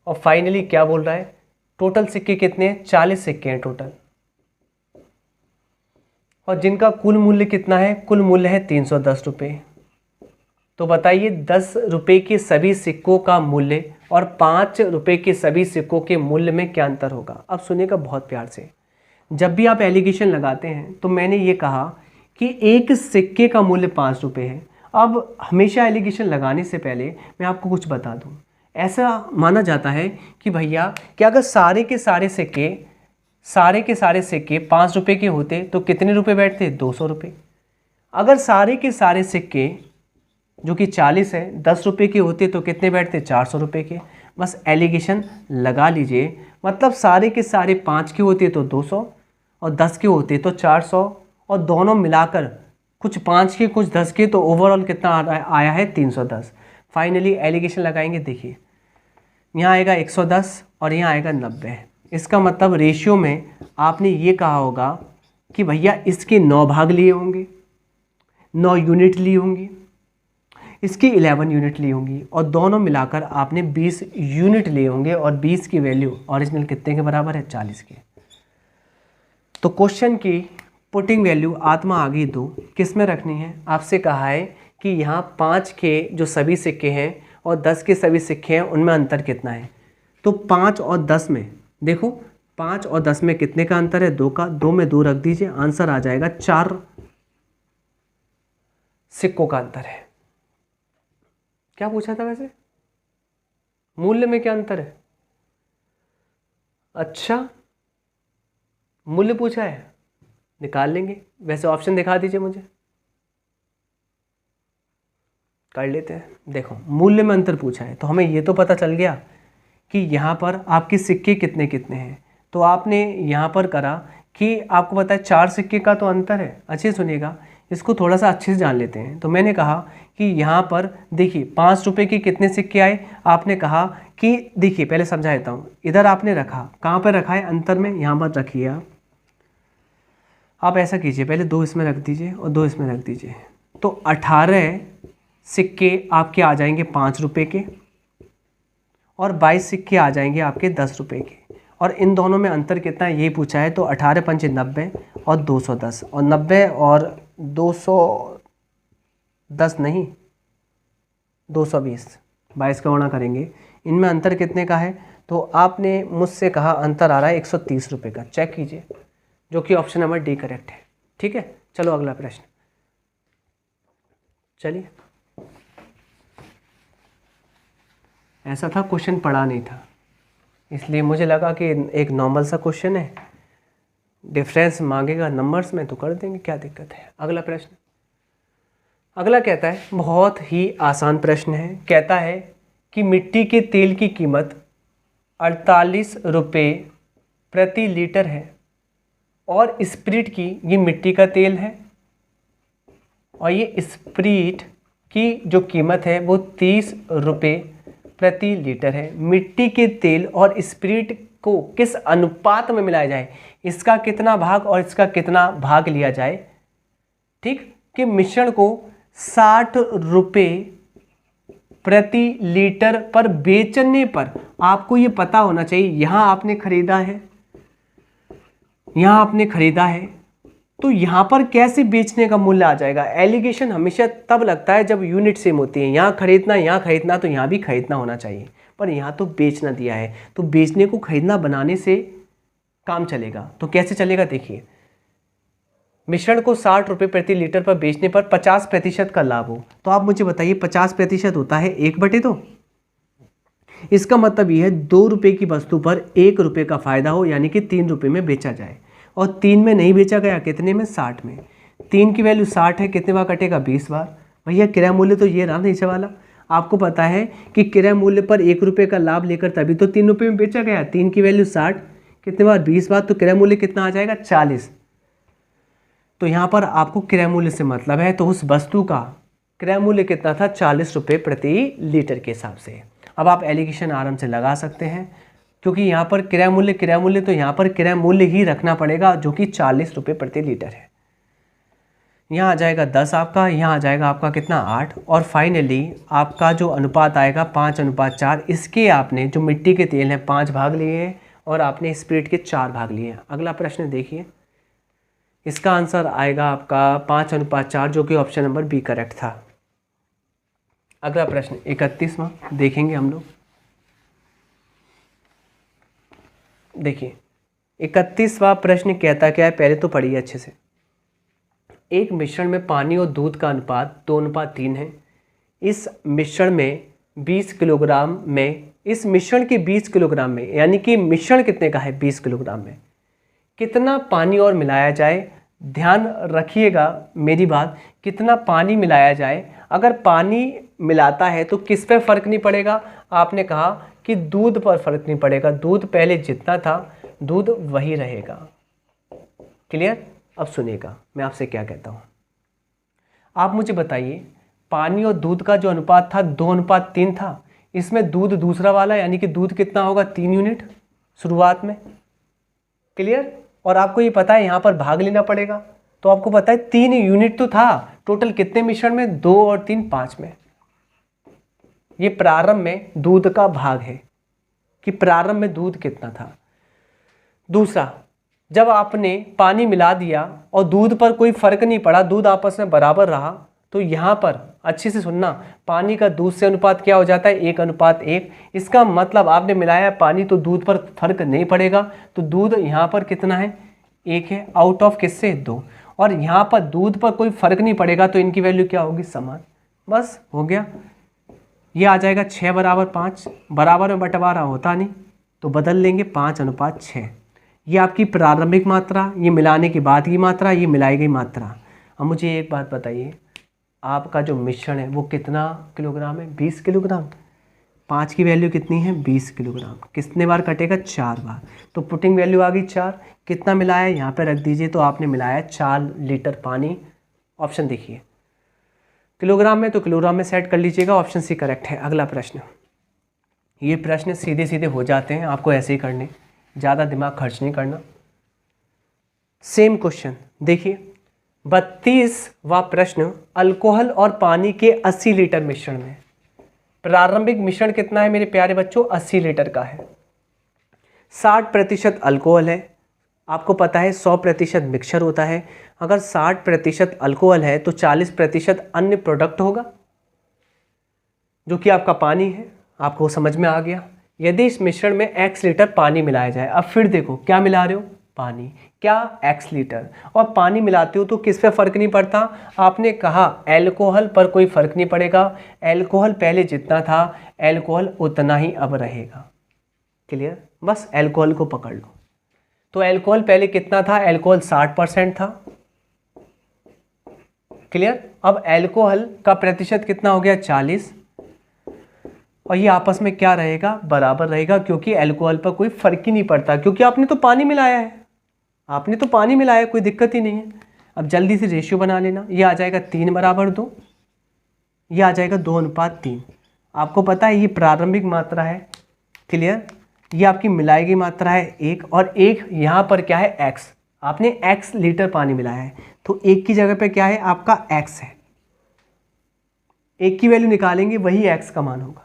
और फाइनली क्या बोल रहा है, टोटल सिक्के कितने हैं, 40 सिक्के हैं टोटल, और जिनका कुल मूल्य कितना है, कुल मूल्य है 310 रुपये। तो बताइए 10 रुपये के सभी सिक्कों का मूल्य और 5 रुपये के सभी सिक्कों के मूल्य में क्या अंतर होगा। अब सुनिएगा बहुत प्यार से, जब भी आप एलिगेशन लगाते हैं तो मैंने ये कहा कि एक सिक्के का मूल्य 5 रुपये है। अब हमेशा एलिगेशन लगाने से पहले मैं आपको कुछ बता दूं, ऐसा माना जाता है कि भैया कि अगर सारे के सारे सिक्के 5 रुपये के होते तो कितने रुपए बैठते, 200 रुपये। अगर सारे के सारे सिक्के जो कि 40 है 10 रुपये के होते तो कितने बैठते, 400 रुपये के। बस एलिगेशन लगा लीजिए, मतलब सारे के सारे 5 के होते तो 200 और 10 के होते तो 400, और दोनों मिलाकर कुछ 5 के कुछ 10 के, तो ओवरऑल कितना आया है, 310। फाइनली एलिगेशन लगाएंगे, देखिए यहाँ आएगा 110 और यहाँ आएगा 90। इसका मतलब रेशियो में आपने ये कहा होगा कि भैया इसके 9 भाग लिए होंगे, 9 यूनिट ली होंगी, इसकी 11 यूनिट ली होंगी, और दोनों मिलाकर आपने 20 यूनिट लिए होंगे, और 20 की वैल्यू ओरिजिनल कितने के बराबर है, 40 के। तो क्वेश्चन की पुटिंग वैल्यू आत्मा आ गई 2, किस में रखनी है, आपसे कहा है कि यहाँ 5 के जो सभी सिक्के हैं और 10 के सभी सिक्के हैं उनमें अंतर कितना है। तो 5 और 10 में देखो, 5 और 10 में कितने का अंतर है, 2 का, 2 में 2 रख दीजिए, आंसर आ जाएगा 4 सिक्कों का अंतर है। क्या पूछा था वैसे, मूल्य में क्या अंतर है, अच्छा मूल्य पूछा है, निकाल लेंगे। वैसे ऑप्शन दिखा दीजिए मुझे, कर लेते हैं। देखो मूल्य में अंतर पूछा है तो हमें ये तो पता चल गया कि यहाँ पर आपके सिक्के कितने कितने हैं। तो आपने यहाँ पर करा कि आपको पता है 4 सिक्के का तो अंतर है। अच्छे सुनिएगा, इसको थोड़ा सा अच्छे से जान लेते हैं। तो मैंने कहा कि यहाँ पर देखिए 5 रुपये के कितने सिक्के आए, आपने कहा कि देखिए पहले समझा देता हूँ, इधर आपने रखा, कहाँ पर रखा है, अंतर में, यहाँ पर रखिए आप ऐसा कीजिए, पहले 2 इसमें रख दीजिए और 2 इसमें रख दीजिए, तो 18 सिक्के आपके आ जाएंगे 5 रुपये के, और 22 सिक्के आ जाएंगे आपके 10 रुपये के, और इन दोनों में अंतर कितना है यही पूछा है। तो 18 पंचे 90 और 210, और 90 और 210 नहीं 220, 22 का गुणा करेंगे, इनमें अंतर कितने का है। तो आपने मुझसे कहा अंतर आ रहा है 130 रुपये का, चेक कीजिए, जो कि ऑप्शन नंबर डी करेक्ट है। ठीक है, चलो अगला प्रश्न। चलिए, ऐसा था क्वेश्चन पढ़ा नहीं था, इसलिए मुझे लगा कि एक नॉर्मल सा क्वेश्चन है, डिफरेंस मांगेगा नंबर्स में तो कर देंगे, क्या दिक्कत है। अगला प्रश्न, अगला कहता है, बहुत ही आसान प्रश्न है, कहता है कि मिट्टी के तेल की कीमत 48 रुपये प्रति लीटर है, और स्प्रिट की, ये मिट्टी का तेल है, और ये स्प्रिट की जो कीमत है वो 30 रुपये प्रति लीटर है। मिट्टी के तेल और स्प्रिट को किस अनुपात में मिलाया जाए, इसका कितना भाग और इसका कितना भाग लिया जाए। ठीक, कि मिश्रण को 60 रुपये प्रति लीटर पर बेचने पर, आपको ये पता होना चाहिए, यहाँ आपने खरीदा है, यहाँ आपने खरीदा है, तो यहाँ पर कैसे बेचने का मूल्य आ जाएगा। एलिगेशन हमेशा तब लगता है जब यूनिट सेम होती है, यहाँ खरीदना तो यहाँ भी खरीदना होना चाहिए, पर यहाँ तो बेचना दिया है, तो बेचने को खरीदना बनाने से काम चलेगा। तो कैसे चलेगा, देखिए, मिश्रण को 60 रुपये प्रति लीटर पर बेचने पर 50% का लाभ हो, तो आप मुझे बताइए 50% होता है 1/2। इसका मतलब यह है 2 रुपये की वस्तु पर 1 रुपये का फायदा हो, यानी कि 3 रुपये में बेचा जाए, और 3 में नहीं बेचा गया, कितने में, 60 में। 3 की वैल्यू 60 है, कितने बार कटेगा, 20 बार। भैया किराया मूल्य तो ये रहा नीचे वाला, आपको पता है कि किराया मूल्य पर 1 रुपये का लाभ लेकर तभी तो 3 रुपये में बेचा गया। 3 की वैल्यू 60, कितने बार, 20 बार, तो किराया मूल्य कितना आ जाएगा, 40। तो यहाँ पर आपको किराया मूल्य से मतलब है, तो उस वस्तु का क्रय मूल्य कितना था, 40 रुपये प्रति लीटर के हिसाब से। अब आप एलिगेशन आराम से लगा सकते हैं, क्योंकि यहाँ पर क्रय मूल्य तो यहाँ पर क्रय मूल्य ही रखना पड़ेगा, जो कि 40 रुपये प्रति लीटर है। यहाँ आ जाएगा 10 आपका, यहाँ आ जाएगा आपका कितना 8, और फाइनली आपका जो अनुपात आएगा 5:4। इसके आपने जो मिट्टी के तेल हैं 5 भाग लिए हैं और आपने स्पिरिट के 4 भाग लिए हैं। अगला प्रश्न देखिए, इसका आंसर आएगा आपका 5:4, जो कि ऑप्शन नंबर बी करेक्ट था। अगला प्रश्न 31वां देखेंगे हम लोग। देखिए 31वां प्रश्न कहता क्या है, पहले तो पढ़िए अच्छे से। एक मिश्रण में पानी और दूध का अनुपात 2:3 है। इस मिश्रण में 20 किलोग्राम में, इस मिश्रण के 20 किलोग्राम में, यानी कि मिश्रण कितने का है 20 किलोग्राम में, कितना पानी और मिलाया जाए। ध्यान रखिएगा मेरी बात, कितना पानी मिलाया जाए। अगर पानी मिलाता है तो किस पे फ़र्क नहीं पड़ेगा, आपने कहा कि दूध पर फ़र्क नहीं पड़ेगा। दूध पहले जितना था दूध वही रहेगा। क्लियर? अब सुनिएगा मैं आपसे क्या कहता हूँ। आप मुझे बताइए, पानी और दूध का जो अनुपात था 2:3 था। इसमें दूध दूसरा वाला, यानी कि दूध कितना होगा 3 यूनिट शुरुआत में। क्लियर? और आपको ये पता है यहाँ पर भाग लेना पड़ेगा, तो आपको पता है 3 यूनिट तो था। टोटल कितने मिश्रण में, 2 और 3 5 में। ये प्रारंभ में दूध का भाग है कि प्रारंभ में दूध कितना था। दूसरा, जब आपने पानी मिला दिया और दूध पर कोई फर्क नहीं पड़ा, दूध आपस में बराबर रहा, तो यहाँ पर अच्छे से सुनना, पानी का दूध से अनुपात क्या हो जाता है 1:1। इसका मतलब आपने मिलाया पानी तो दूध पर फर्क नहीं पड़ेगा, तो दूध यहाँ पर कितना है 1 है, आउट ऑफ किससे 2। और यहाँ पर दूध पर कोई फर्क नहीं पड़ेगा, तो इनकी वैल्यू क्या होगी समान। बस हो गया। ये आ जाएगा 6:5। बराबर में बंटवारा होता नहीं तो बदल लेंगे 5:6। ये आपकी प्रारंभिक मात्रा, ये मिलाने के बाद की मात्रा, ये मिलाई गई मात्रा। अब मुझे एक बात बताइए, आपका जो मिश्रण है वो कितना किलोग्राम है 20 किलोग्राम। 5 की वैल्यू कितनी है 20 किलोग्राम। कितने बार कटेगा 4 बार, तो पुटिंग वैल्यू आ गई 4। कितना मिलाया यहाँ पे रख दीजिए, तो आपने मिलाया 4 लीटर पानी। ऑप्शन देखिए, किलोग्राम में तो किलोग्राम में सेट कर लीजिएगा, ऑप्शन सी करेक्ट है। अगला प्रश्न, ये प्रश्न सीधे सीधे हो जाते हैं, आपको ऐसे ही करने, ज़्यादा दिमाग खर्च नहीं करना। सेम क्वेश्चन देखिए, 32वां प्रश्न, अल्कोहल और पानी के 80 लीटर मिश्रण में प्रारंभिक मिश्रण कितना है मेरे प्यारे बच्चों, 80 लीटर का है। 60% अल्कोहल है। आपको पता है 100% मिक्सचर होता है। अगर 60% अल्कोहल है तो 40% अन्य प्रोडक्ट होगा, जो कि आपका पानी है। आपको समझ में आ गया। यदि इस मिश्रण में x लीटर पानी मिलाया जाए, अब फिर देखो क्या मिला रहे हो, पानी, क्या x लीटर, और पानी मिलाते हो तो किस पे फ़र्क नहीं पड़ता। आपने कहा एल्कोहल पर कोई फ़र्क नहीं पड़ेगा। एल्कोहल पहले जितना था एल्कोहल उतना ही अब रहेगा। क्लियर? बस एल्कोहल को पकड़ लो। तो एल्कोहल पहले कितना था, एल्कोहल 60% था। क्लियर? अब एल्कोहल का प्रतिशत कितना हो गया 40, और ये आपस में क्या रहेगा, बराबर रहेगा, क्योंकि अल्कोहल पर कोई फर्क ही नहीं पड़ता, क्योंकि आपने तो पानी मिलाया है। आपने तो पानी मिलाया है, कोई दिक्कत ही नहीं है। अब जल्दी से रेशियो बना लेना। ये आ जाएगा 3:2, ये आ जाएगा 2:3। आपको पता है ये प्रारंभिक मात्रा है। क्लियर? ये आपकी मिलाई गई मात्रा है 1, और 1 यहाँ पर क्या है x। आपने x लीटर पानी मिलाया है, तो 1 की जगह पे क्या है आपका x है। 1 की वैल्यू निकालेंगे, वही x का मान होगा।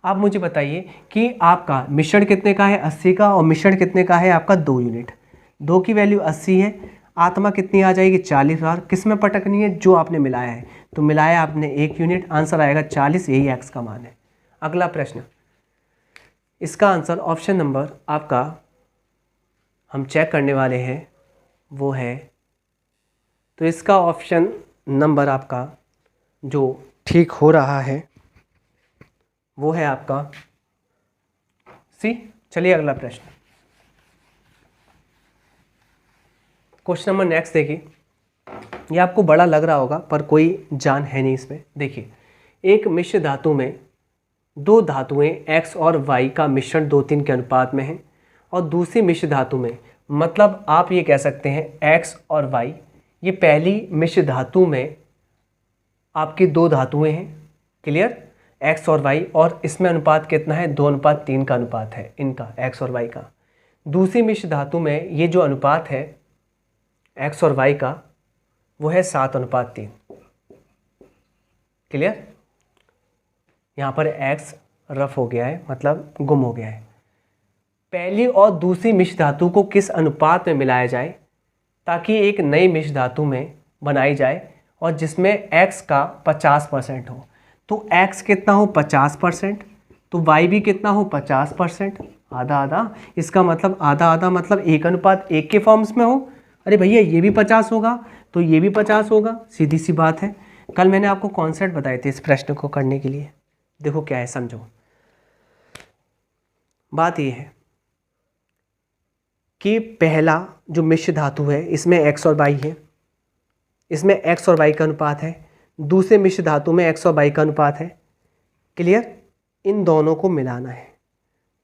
आप मुझे बताइए कि आपका मिश्रण कितने का है 80 का, और मिश्रण कितने का है आपका 2 यूनिट। 2 की वैल्यू 80 है, आत्मा कितनी आ जाएगी 40 बार। किस में पटकनी है, जो आपने मिलाया है, तो मिलाया आपने 1 यूनिट, आंसर आएगा 40, यही x का मान है। अगला प्रश्न, इसका आंसर ऑप्शन नंबर आपका हम चेक करने वाले हैं वो है, तो इसका ऑप्शन नंबर आपका जो ठीक हो रहा है वो है आपका सी। चलिए अगला प्रश्न, क्वेश्चन नंबर नेक्स्ट देखिए। ये आपको बड़ा लग रहा होगा पर कोई जान है नहीं इसमें। देखिए, एक मिश्र धातु में 2 धातुएं x और y का मिश्रण 2:3 के अनुपात में है, और दूसरी मिश्र धातु में, मतलब आप ये कह सकते हैं x और y, ये पहली मिश्र धातु में आपकी दो धातुएं हैं, क्लियर, एक्स और वाई, और इसमें अनुपात कितना है, 2:3 का अनुपात है इनका, एक्स और वाई का। दूसरी मिश्र धातु में ये जो अनुपात है एक्स और वाई का वो है 7:3, क्लियर। यहाँ पर एक्स रफ हो गया है, मतलब गुम हो गया है। पहली और दूसरी मिश्र धातु को किस अनुपात में मिलाया जाए ताकि एक नई मिश्र धातु में बनाई जाए और जिसमें x का 50% हो। तो x कितना हो, 50%, तो y भी कितना हो, 50%, आधा आधा। इसका मतलब आधा आधा मतलब 1:1 के फॉर्म्स में हो। अरे भैया ये भी 50 होगा तो ये भी 50 होगा, सीधी सी बात है। कल मैंने आपको कॉन्सेप्ट बताए थे इस प्रश्न को करने के लिए, देखो क्या है, समझो। बात ये है कि पहला जो मिश्र धातु है इसमें x और y है, इसमें x और y का अनुपात है। दूसरे मिश्र धातु में x और y का अनुपात है, क्लियर। इन दोनों को मिलाना है,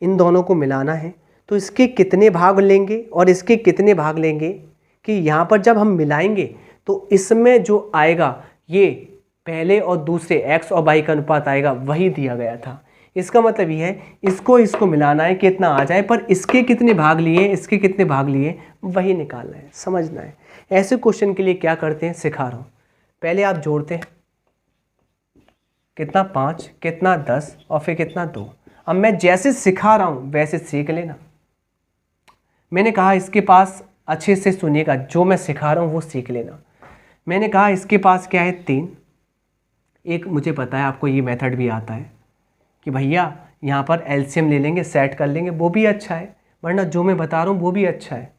इन दोनों को मिलाना है। तो इसके कितने भाग लेंगे और इसके कितने भाग लेंगे कि यहाँ पर जब हम मिलाएंगे तो इसमें जो आएगा ये पहले और दूसरे x और y का अनुपात आएगा, वही दिया गया था। इसका मतलब ये है इसको मिलाना है कितना आ जाए, पर इसके कितने भाग लिए, इसके कितने भाग लिए, वही निकालना है, समझना है। ऐसे क्वेश्चन के लिए क्या करते हैं, सिखा रहा हूँ। पहले आप जोड़ते हैं, कितना 5, कितना 10 और फिर कितना 2। अब मैं जैसे सिखा रहा हूँ वैसे सीख लेना। मैंने कहा इसके पास, अच्छे से सुनिएगा, जो मैं सिखा रहा हूँ वो सीख लेना। मैंने कहा इसके पास क्या है, 3। एक मुझे पता है आपको ये मेथड भी आता है कि भैया यहाँ पर एलसीएम ले लेंगे, सेट कर लेंगे, वो भी अच्छा है, वरना जो मैं बता रहा हूँ वो भी अच्छा है।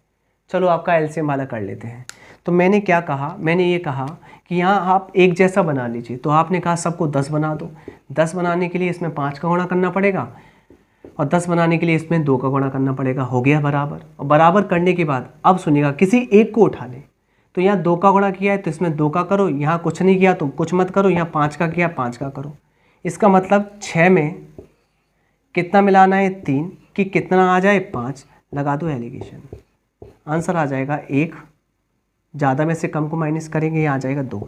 चलो आपका एलसीएम वाला कर लेते हैं। तो मैंने क्या कहा, मैंने ये कहा कि यहाँ आप एक जैसा बना लीजिए। तो आपने कहा सबको 10 बना दो। 10 बनाने के लिए इसमें 5 का गुणा करना पड़ेगा और 10 बनाने के लिए इसमें 2 का गुणा करना पड़ेगा। हो गया बराबर। और बराबर करने के बाद अब सुनिएगा, किसी एक को उठा लें। तो यहाँ 2 का गुणा किया है तो इसमें 2 का करो, यहाँ कुछ नहीं किया तो कुछ मत करो, यहाँ 5 का किया 5 का करो। इसका मतलब 6 में कितना मिलाना है, 3, कि कितना आ जाए 5। लगा दो एलिगेशन, आंसर आ जाएगा 1। ज़्यादा में से कम को माइनस करेंगे, ये आ जाएगा 2।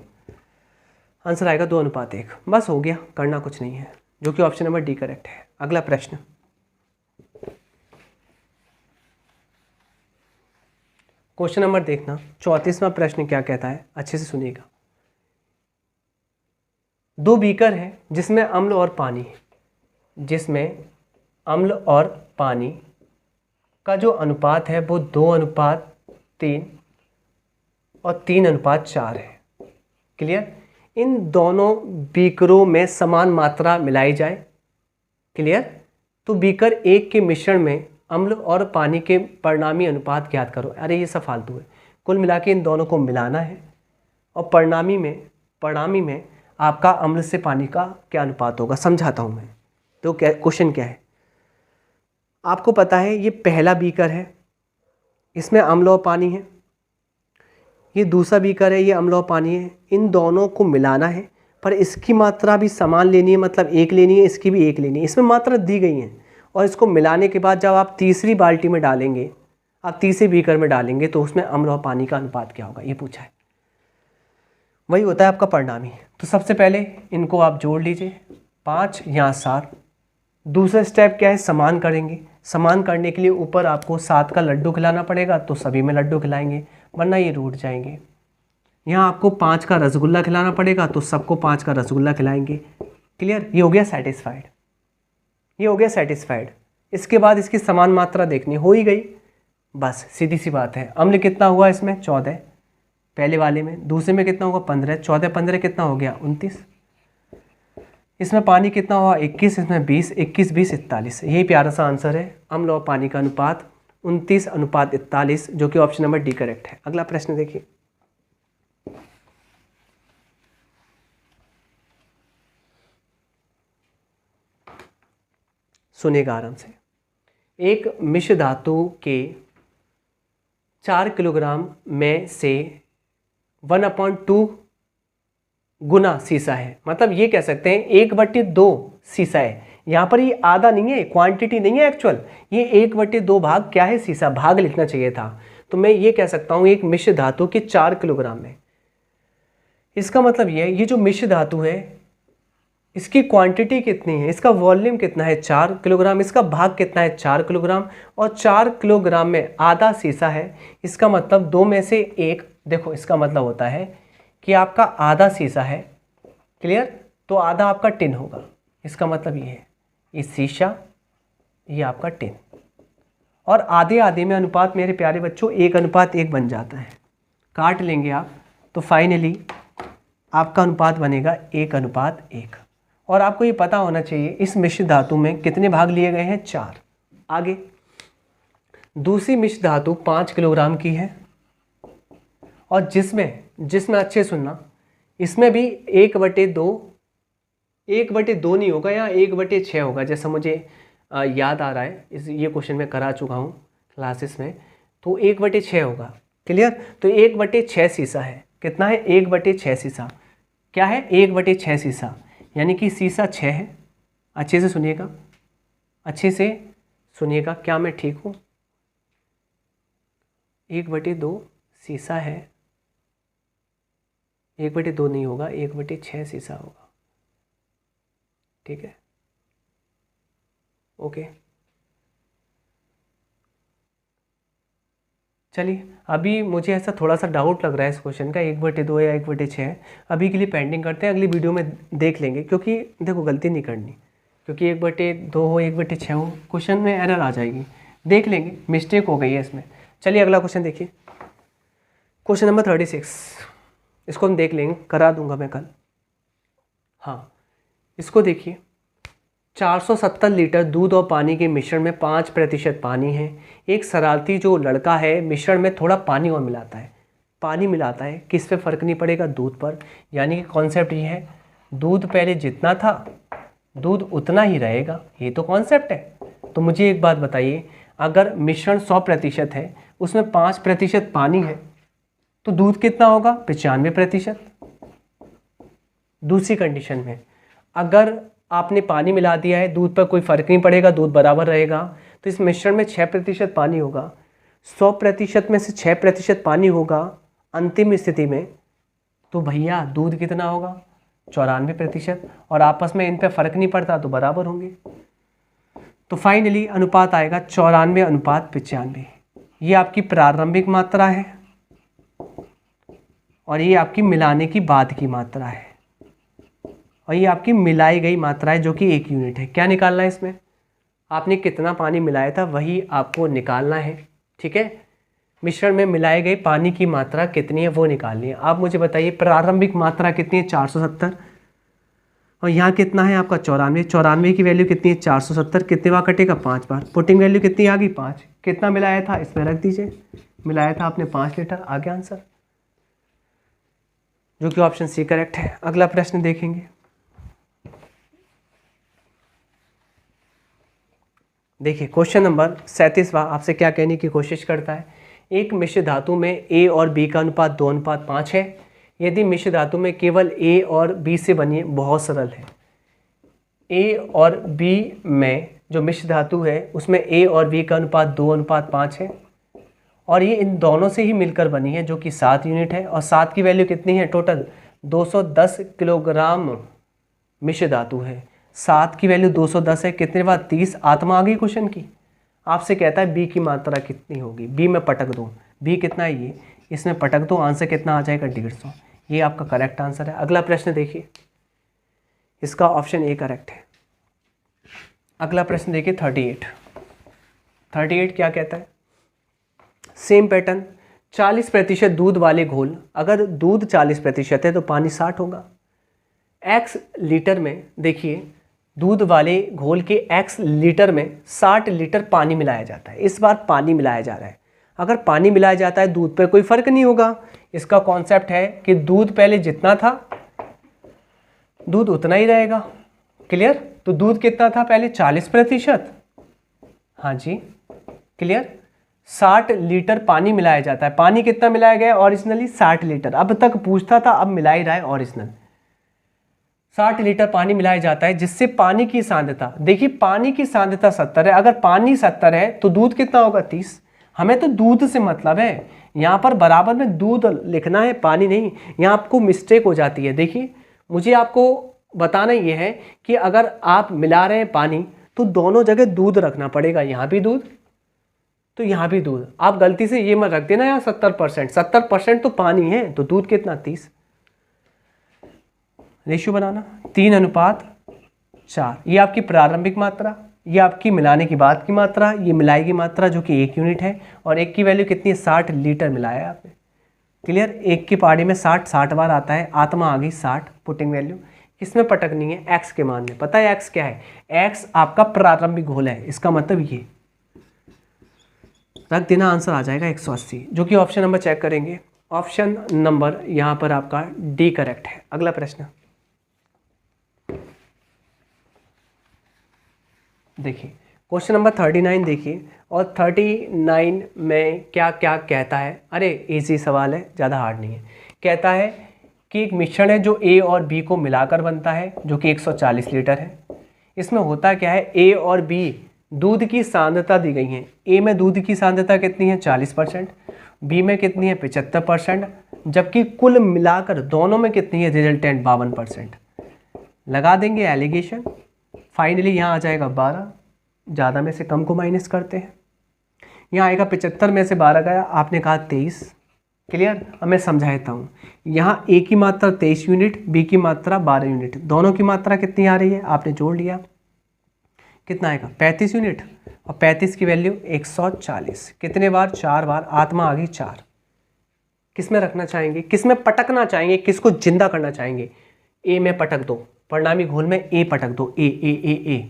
आंसर आएगा 2:1। बस हो गया, करना कुछ नहीं है, जो कि ऑप्शन नंबर डी करेक्ट है। अगला प्रश्न, क्वेश्चन नंबर देखना 34वां प्रश्न क्या कहता है, अच्छे से सुनिएगा। 2 बीकर है जिसमें अम्ल और पानी है, जिसमें अम्ल और पानी का जो अनुपात है वो 2:3 और 3:4 है, क्लियर। इन दोनों बीकरों में समान मात्रा मिलाई जाए, क्लियर। तो बीकर एक के मिश्रण में अम्ल और पानी के परिणामी अनुपात ज्ञात करो। अरे ये सब फालतू है, कुल मिला के इन दोनों को मिलाना है और परिणामी में आपका अम्ल से पानी का क्या अनुपात होगा, समझाता हूँ मैं। तो क्या क्वेश्चन क्या है, आपको पता है ये पहला बीकर है, इसमें अम्ल और पानी है। ये दूसरा बीकर है, ये अम्ल और पानी है। इन दोनों को मिलाना है, पर इसकी मात्रा भी समान लेनी है, मतलब 1 लेनी है, इसकी भी 1 लेनी है। इसमें मात्रा दी गई है और इसको मिलाने के बाद जब आप तीसरी बाल्टी में डालेंगे, आप तीसरे बीकर में डालेंगे तो उसमें अम्ल और पानी का अनुपात क्या होगा, ये पूछा है। वही होता है आपका परिणामी। तो सबसे पहले इनको आप जोड़ लीजिए, 5 यहाँ 7। दूसरा स्टेप क्या है, समान करेंगे। समान करने के लिए ऊपर आपको 7 का लड्डू खिलाना पड़ेगा, तो सभी में लड्डू खिलाएंगे, वरना ये रूठ जाएंगे। यहाँ आपको 5 का रसगुल्ला खिलाना पड़ेगा, तो सबको 5 का रसगुल्ला खिलाएंगे, क्लियर। ये हो गया सेटिस्फाइड, ये हो गया सेटिस्फाइड। इसके बाद इसकी समान मात्रा देखनी, हो ही गई, बस सीधी सी बात है। अम्ल कितना हुआ इसमें, 14 पहले वाले में, दूसरे में कितना होगा 15, 14 15 कितना हो गया 29। इसमें पानी कितना हुआ 21, इसमें 20, 21 20 41। यही प्यारा सा आंसर है, अम्ल और पानी का अनुपात 29:41, जो कि ऑप्शन नंबर डी करेक्ट है। अगला प्रश्न देखिए, सुनेगा आराम से। एक मिश्र धातु के 4 किलोग्राम में से 1/2 गुना सीसा है, मतलब ये कह सकते हैं 1/2 सीसा है। यहाँ पर ये आधा नहीं है, क्वांटिटी नहीं है एक्चुअल, ये 1/2 भाग क्या है, सीसा, भाग लिखना चाहिए था। तो मैं ये कह सकता हूँ एक मिश्र धातु के 4 किलोग्राम में इसका मतलब ये जो मिश्र धातु है इसकी क्वांटिटी कितनी है, इसका वॉल्यूम कितना है 4 किलोग्राम, इसका भाग कितना है 4 किलोग्राम, और 4 किलोग्राम में आधा सीसा है। इसका मतलब 2 में से 1, देखो इसका मतलब होता है कि आपका आधा सीसा है, क्लियर, तो आधा आपका टिन होगा। इसका मतलब ये है, ये शीशा, ये आपका टिन, और आधे आधे में अनुपात मेरे प्यारे बच्चों 1:1 बन जाता है। काट लेंगे आप तो फाइनली आपका अनुपात बनेगा 1:1। और आपको ये पता होना चाहिए इस मिश्र धातु में कितने भाग लिए गए हैं, 4। आगे दूसरी मिश्र धातु 5 किलोग्राम की है, और जिसमें अच्छे सुनना, इसमें भी 1/2 नहीं होगा, या 1/6 होगा, जैसा मुझे याद आ रहा है, ये क्वेश्चन मैं करा चुका हूँ क्लासेस में, तो 1/6 होगा, क्लियर। तो 1/6 सीसा है, कितना है 1/6 सीसा, क्या है 1/6 सीसा, यानी कि सीसा 6 है। अच्छे से सुनिएगा, अच्छे से सुनिएगा, क्या मैं ठीक हूँ? 1/2 सीसा है, 1/2 नहीं होगा, 1/6 सीसा होगा, ठीक है, ओके। चलिए, अभी मुझे ऐसा थोड़ा सा डाउट लग रहा है इस क्वेश्चन का, 1/2 या 1/6, अभी के लिए पेंडिंग करते हैं, अगली वीडियो में देख लेंगे, क्योंकि देखो गलती नहीं करनी, क्योंकि 1/2 हो 1/6 हो क्वेश्चन में एरर आ जाएगी, देख लेंगे, मिस्टेक हो गई है इसमें। चलिए अगला क्वेश्चन देखिए, क्वेश्चन नंबर 36, इसको हम देख लेंगे, करा दूंगा मैं कल। हाँ, इसको देखिए, 470 लीटर दूध और पानी के मिश्रण में 5% पानी है। एक शरारती जो लड़का है मिश्रण में थोड़ा पानी और मिलाता है, किस पे फ़र्क नहीं पड़ेगा, दूध पर। यानी कि कॉन्सेप्ट ये है, दूध पहले जितना था दूध उतना ही रहेगा, ये तो कॉन्सेप्ट है। तो मुझे एक बात बताइए, अगर मिश्रण 100% है, उसमें 5% पानी है, तो दूध कितना होगा, 95%। दूसरी कंडीशन में अगर आपने पानी मिला दिया है, दूध पर कोई फ़र्क नहीं पड़ेगा, दूध बराबर रहेगा, तो इस मिश्रण में 6% पानी होगा, 100% में से 6% पानी होगा अंतिम स्थिति में, तो भैया दूध कितना होगा, 94%, और आपस में इन पे फ़र्क नहीं पड़ता तो बराबर होंगे। तो फाइनली अनुपात आएगा 94:95। ये आपकी प्रारंभिक मात्रा है, और ये आपकी मिलाने की बाद की मात्रा है, और ये आपकी मिलाई गई मात्रा है जो कि 1 यूनिट है। क्या निकालना है इसमें, आपने कितना पानी मिलाया था वही आपको निकालना है, ठीक है। मिश्रण में मिलाए गए पानी की मात्रा कितनी है वो निकालनी है। आप मुझे बताइए प्रारंभिक मात्रा कितनी है, 470, और यहाँ कितना है आपका 94 की वैल्यू कितनी है, 470, कितने बार कटेगा, 5 बार। पुटिंग वैल्यू कितनी आ गई, 5। कितना मिलाया था इसमें रख दीजिए, मिलाया था आपने 5 लीटर, आ गया आंसर, जो कि ऑप्शन सी करेक्ट है। अगला प्रश्न देखेंगे, देखिए क्वेश्चन नंबर 37वां आपसे क्या कहने की कोशिश करता है, एक मिश्र धातु में ए और बी का अनुपात 2:5 है। यदि मिश्र धातु में केवल ए और बी से बनी है, बहुत सरल है, ए और बी में जो मिश्र धातु है उसमें ए और बी का अनुपात 2:5 है, और ये इन दोनों से ही मिलकर बनी है, जो कि 7 यूनिट है, और 7 की वैल्यू कितनी है, टोटल 210 किलोग्राम मिश्र धातु है। 7 की वैल्यू 210 है, कितने बार, 30। आत्मा आ गई क्वेश्चन की। आपसे कहता है बी की मात्रा कितनी होगी, बी में पटक दो, बी कितना है ये, इसमें पटक दो, आंसर कितना आ जाएगा, 150। ये आपका करेक्ट आंसर है। अगला प्रश्न देखिए, इसका ऑप्शन ए करेक्ट है। अगला प्रश्न देखिए 38 क्या कहता है, सेम पैटर्न, 40% दूध वाले घोल, अगर दूध 40% है तो पानी 60 होगा। x लीटर में, देखिए दूध वाले घोल के x लीटर में 60 लीटर पानी मिलाया जाता है। इस बार पानी मिलाया जा रहा है, अगर पानी मिलाया जाता है दूध पर कोई फ़र्क नहीं होगा। इसका कॉन्सेप्ट है कि दूध पहले जितना था दूध उतना ही रहेगा, क्लियर। तो दूध कितना था पहले, 40%, हाँ जी क्लियर। 60 लीटर पानी मिलाया जाता है, पानी कितना मिलाया गया ओरिजिनली 60 लीटर, अब तक पूछता था अब मिला ही रहा है ओरिजिनल। 60 लीटर पानी मिलाया जाता है, जिससे पानी की सांद्रता, देखिए पानी की सांद्रता 70 है, अगर पानी 70 है तो दूध कितना होगा, 30। हमें तो दूध से मतलब है, यहाँ पर बराबर में दूध लिखना है, पानी नहीं। यहाँ आपको मिस्टेक हो जाती है। देखिए, मुझे आपको बताना ये है कि अगर आप मिला रहे हैं पानी तो दोनों जगह दूध रखना पड़ेगा, यहाँ भी दूध तो यहाँ भी दूध। आप गलती से ये मत रख देना यहाँ 70%, 70% तो पानी है तो दूध कितना 30। रेशियो बनाना 3:4। ये आपकी प्रारंभिक मात्रा, ये आपकी मिलाने की बाद की मात्रा, ये मिलाई की मात्रा जो कि 1 यूनिट है, और एक की वैल्यू कितनी है 60 लीटर मिलाया है आपने। क्लियर। एक की पारी में 60 बार आता है, आत्मा आ गई 60, पुटिंग वैल्यू किसमें पटकनी है, एक्स के मान में। पता है एक्स क्या है, एक्स आपका प्रारंभिक घोल है, इसका मतलब ये रख देना, आंसर आ जाएगा 180, जो कि ऑप्शन नंबर चेक करेंगे। ऑप्शन नंबर यहाँ पर आपका डी करेक्ट है। अगला प्रश्न देखिए, क्वेश्चन नंबर 39 देखिए, और 39 में क्या क्या कहता है। अरे इजी सवाल है, ज़्यादा हार्ड नहीं है। कहता है कि एक मिश्रण है जो ए और बी को मिलाकर बनता है, जो कि 140 लीटर है। इसमें होता क्या है, ए और बी दूध की सांद्रता दी गई है। ए में दूध की सांद्रता कितनी है 40%, बी में कितनी है 75%, जबकि कुल मिलाकर दोनों में कितनी है रिजल्टेंट 52%। लगा देंगे एलिगेशन, फाइनली यहाँ आ जाएगा 12, ज़्यादा में से कम को माइनस करते हैं। यहाँ आएगा 75 में से 12 गया, आपने कहा 23। क्लियर। अब मैं समझा देता हूँ। यहाँ ए की मात्रा 23 यूनिट, बी की मात्रा 12 यूनिट, दोनों की मात्रा कितनी आ रही है, आपने जोड़ लिया, कितना आएगा 35 यूनिट, और 35 की वैल्यू 140। कितने बार, 4 बार, आत्मा आ गई 4। किस में रखना चाहेंगे, किस में पटकना चाहेंगे, किसको जिंदा करना चाहेंगे, ए में पटक दो, परिणामी घोल में ए पटक दो, ए ए ए ए।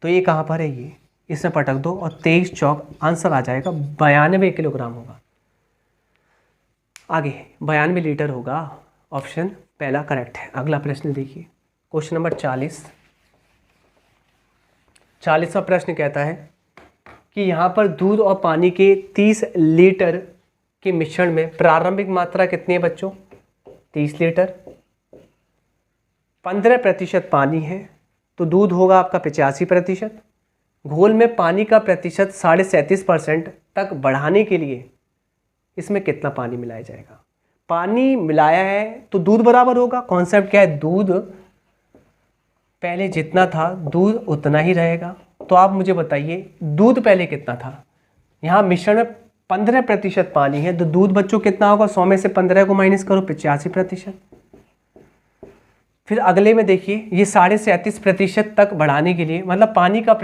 तो ये कहाँ पर है, ये इसमें पटक दो, और 23 चौक आंसर आ जाएगा 92 किलोग्राम होगा। आगे 92 लीटर होगा, ऑप्शन पहला करेक्ट है। अगला प्रश्न देखिए, क्वेश्चन नंबर 40वां प्रश्न कहता है कि यहाँ पर दूध और पानी के 30 लीटर के मिश्रण में प्रारंभिक मात्रा कितनी है बच्चों, 30 लीटर। 15% पानी है तो दूध होगा आपका 85%। घोल में पानी का प्रतिशत 37.5% तक बढ़ाने के लिए इसमें कितना पानी मिलाया जाएगा। पानी मिलाया है तो दूध बराबर होगा। कॉन्सेप्ट क्या है, दूध पहले जितना था दूध उतना ही रहेगा। तो आप मुझे बताइए दूध पहले कितना था। यहाँ मिश्रण में 15% पानी है तो दूध बच्चों कितना होगा, 100 में से 15 को माइनस करो 85%। फिर अगले में देखिए, ये 37.5% तक बढ़ाने के लिए, मतलब पानी का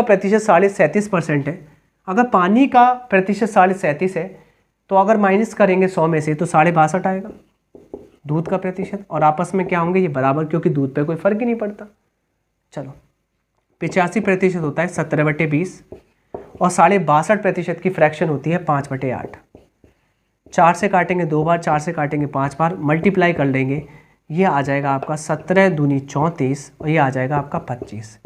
प्रतिशत 37.5% है। अगर पानी का प्रतिशत 37.5 है तो अगर माइनस करेंगे 100 में से तो 62.5 आएगा दूध का प्रतिशत, और आपस में क्या होंगे, ये बराबर, क्योंकि दूध पे कोई फर्क ही नहीं पड़ता। चलो 85% होता है 17/20, और 62.5% की फ्रैक्शन होती है 5/8। 4 से काटेंगे 2 बार, 4 से काटेंगे 5 बार, मल्टीप्लाई कर लेंगे, ये आ जाएगा आपका 17 दूनी 34, और ये आ जाएगा आपका 25।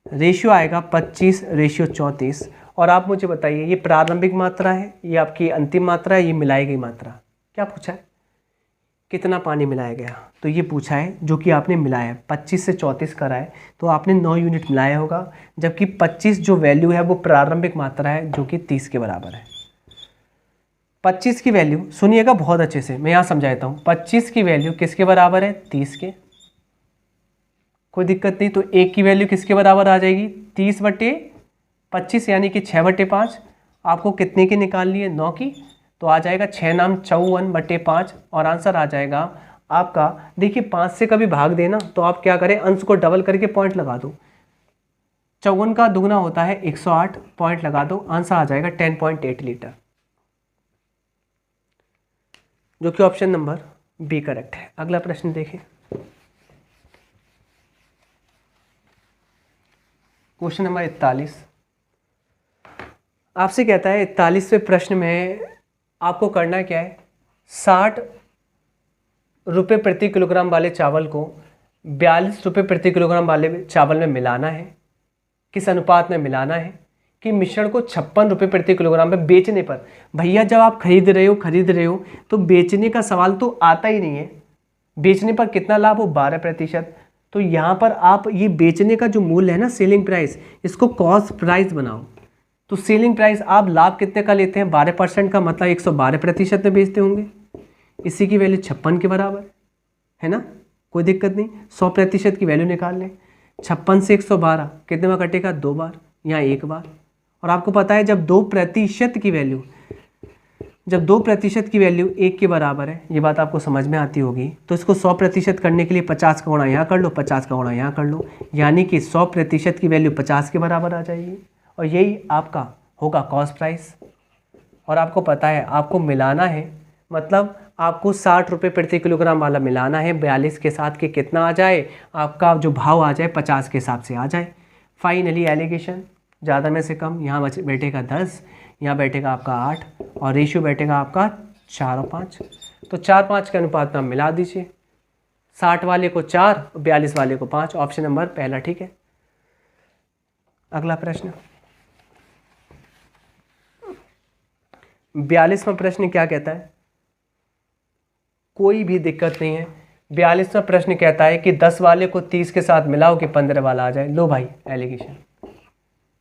रेशियो आएगा 25:34। और आप मुझे बताइए, ये प्रारंभिक मात्रा है, ये आपकी अंतिम मात्रा है, ये मिलाई गई मात्रा। क्या पूछा है, कितना पानी मिलाया गया, तो ये पूछा है जो कि आपने मिलाया है। 25 से 34 करा है तो आपने 9 यूनिट मिलाया होगा, जबकि 25 जो वैल्यू है वो प्रारंभिक मात्रा है जो कि 30 के बराबर है। 25 की वैल्यू सुनिएगा बहुत अच्छे से, मैं यहाँ समझा देता हूँ। 25 की वैल्यू किसके बराबर है, 30 के। कोई दिक्कत नहीं। तो 1 की वैल्यू किसके बराबर आ जाएगी, 30/25, यानी कि 6/5। आपको कितने की निकालनी है, 9 की, तो आ जाएगा 6 नाम 54/5, और आंसर आ जाएगा आपका। देखिए 5 से कभी भाग देना तो आप क्या करें, अंश को डबल करके पॉइंट लगा दो। 54 का दुगना होता है 108, पॉइंट लगा दो, आंसर आ जाएगा 10.8 लीटर, जो कि ऑप्शन नंबर बी करेक्ट है। अगला प्रश्न देखिए, क्वेश्चन नंबर 41 आपसे कहता है, 41वें प्रश्न में आपको करना क्या है, 60 रुपये प्रति किलोग्राम वाले चावल को 42 रुपये प्रति किलोग्राम वाले चावल में मिलाना है। किस अनुपात में मिलाना है कि मिश्रण को 56 रुपये प्रति किलोग्राम में बेचने पर। भैया जब आप खरीद रहे हो तो बेचने का सवाल तो आता ही नहीं है। बेचने पर कितना लाभ हो, 12%। तो यहाँ पर आप ये बेचने का जो मूल्य है ना, सेलिंग प्राइस, इसको कॉस्ट प्राइस बनाओ। तो सेलिंग प्राइस आप लाभ कितने का लेते हैं, 12% का, मतलब 112% में बेचते होंगे। इसी की वैल्यू 56 के बराबर है ना, कोई दिक्कत नहीं। 100% की वैल्यू निकाल लें। 56 से 112 कितने बार कटेगा, 2 बार, यहाँ 1 बार। और आपको पता है जब 2% की वैल्यू, जब 2% की वैल्यू 1 के बराबर है, ये बात आपको समझ में आती होगी, तो इसको 100% करने के लिए 50 का गुणा यहाँ कर लो, 50 का गुणा यहाँ कर लो, यानी कि 100% की वैल्यू 50 के बराबर आ जाएगी। और यही आपका होगा कॉस्ट प्राइस। और आपको पता है आपको मिलाना है, मतलब आपको 60 रुपये प्रति किलोग्राम वाला मिलाना है 42 के साथ, कि कितना आ जाए आपका जो भाव आ जाए 50 के हिसाब से आ जाए। फाइनली एलिगेशन ज़्यादा में से कम, यहाँ बैठेगा 10, यहाँ बैठेगा आपका 8, और रेशियो बैठेगा आपका 4 और 5। तो 4-5 के अनुपात में आप मिला दीजिए, 60 वाले को 4, 42 वाले को 5। ऑप्शन नंबर पहला ठीक है। अगला प्रश्न 42वां प्रश्न क्या कहता है, कोई भी दिक्कत नहीं है। 42वां प्रश्न कहता है कि 10 वाले को 30 के साथ मिलाओ कि 15 वाला आ जाए। लो भाई एलिगेशन,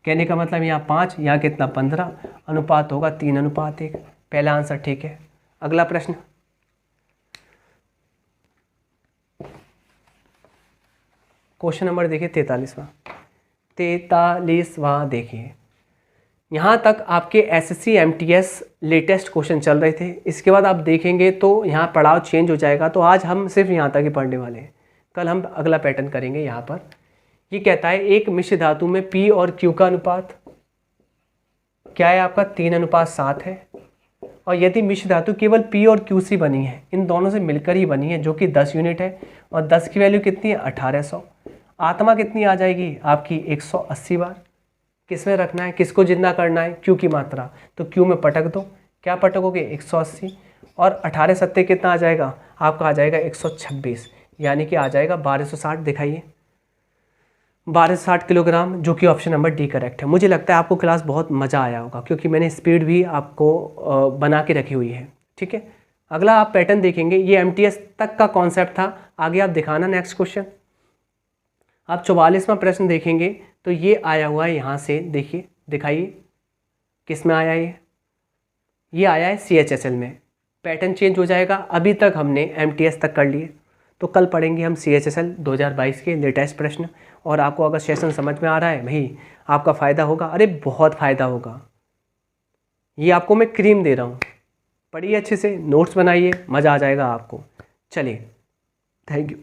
कहने का मतलब यहाँ 5, यहाँ कितना 15, अनुपात होगा 3:1। पहला आंसर ठीक है। अगला प्रश्न क्वेश्चन नंबर देखिए 43वां देखिए। यहाँ तक आपके SSC MTS लेटेस्ट क्वेश्चन चल रहे थे। इसके बाद आप देखेंगे तो यहाँ पड़ाव चेंज हो जाएगा। तो आज हम सिर्फ यहाँ तक ही पढ़ने वाले हैं, कल हम अगला पैटर्न करेंगे। यहाँ पर ये कहता है एक मिश्र धातु में P और Q का अनुपात क्या है आपका, 3:7 है। और यदि मिश्र धातु केवल P और Q से बनी है, इन दोनों से मिलकर ही बनी है, जो कि 10 यूनिट है, और 10 की वैल्यू कितनी है 1800। आत्मा कितनी आ जाएगी आपकी 180 बार। किस में रखना है, किसको जितना करना है, Q की मात्रा, तो Q में पटक दो। क्या पटकोगे 180, और 18 सत्ते कितना आ जाएगा आपका, आ जाएगा 126, यानी कि आ जाएगा 1260। दिखाइए 1260 किलोग्राम, जो कि ऑप्शन नंबर डी करेक्ट है। मुझे लगता है आपको क्लास बहुत मज़ा आया होगा, क्योंकि मैंने स्पीड भी आपको बना के रखी हुई है। ठीक है, अगला आप पैटर्न देखेंगे। ये MTS तक का कॉन्सेप्ट था, आगे आप दिखाना नेक्स्ट क्वेश्चन। आप 44वां प्रश्न देखेंगे तो ये आया हुआ है यहाँ से, देखिए दिखाइए किस में आया ये आया है CHSL में। पैटर्न चेंज हो जाएगा। अभी तक हमने MTS तक कर लिए, तो कल पढ़ेंगे हम CHSL 2022 के लेटेस्ट प्रश्न। और आपको अगर सेशन समझ में आ रहा है भाई, आपका फ़ायदा होगा, अरे बहुत फ़ायदा होगा। ये आपको मैं क्रीम दे रहा हूँ, पढ़िए अच्छे से, नोट्स बनाइए, मज़ा आ जाएगा आपको। चलिए, थैंक यू।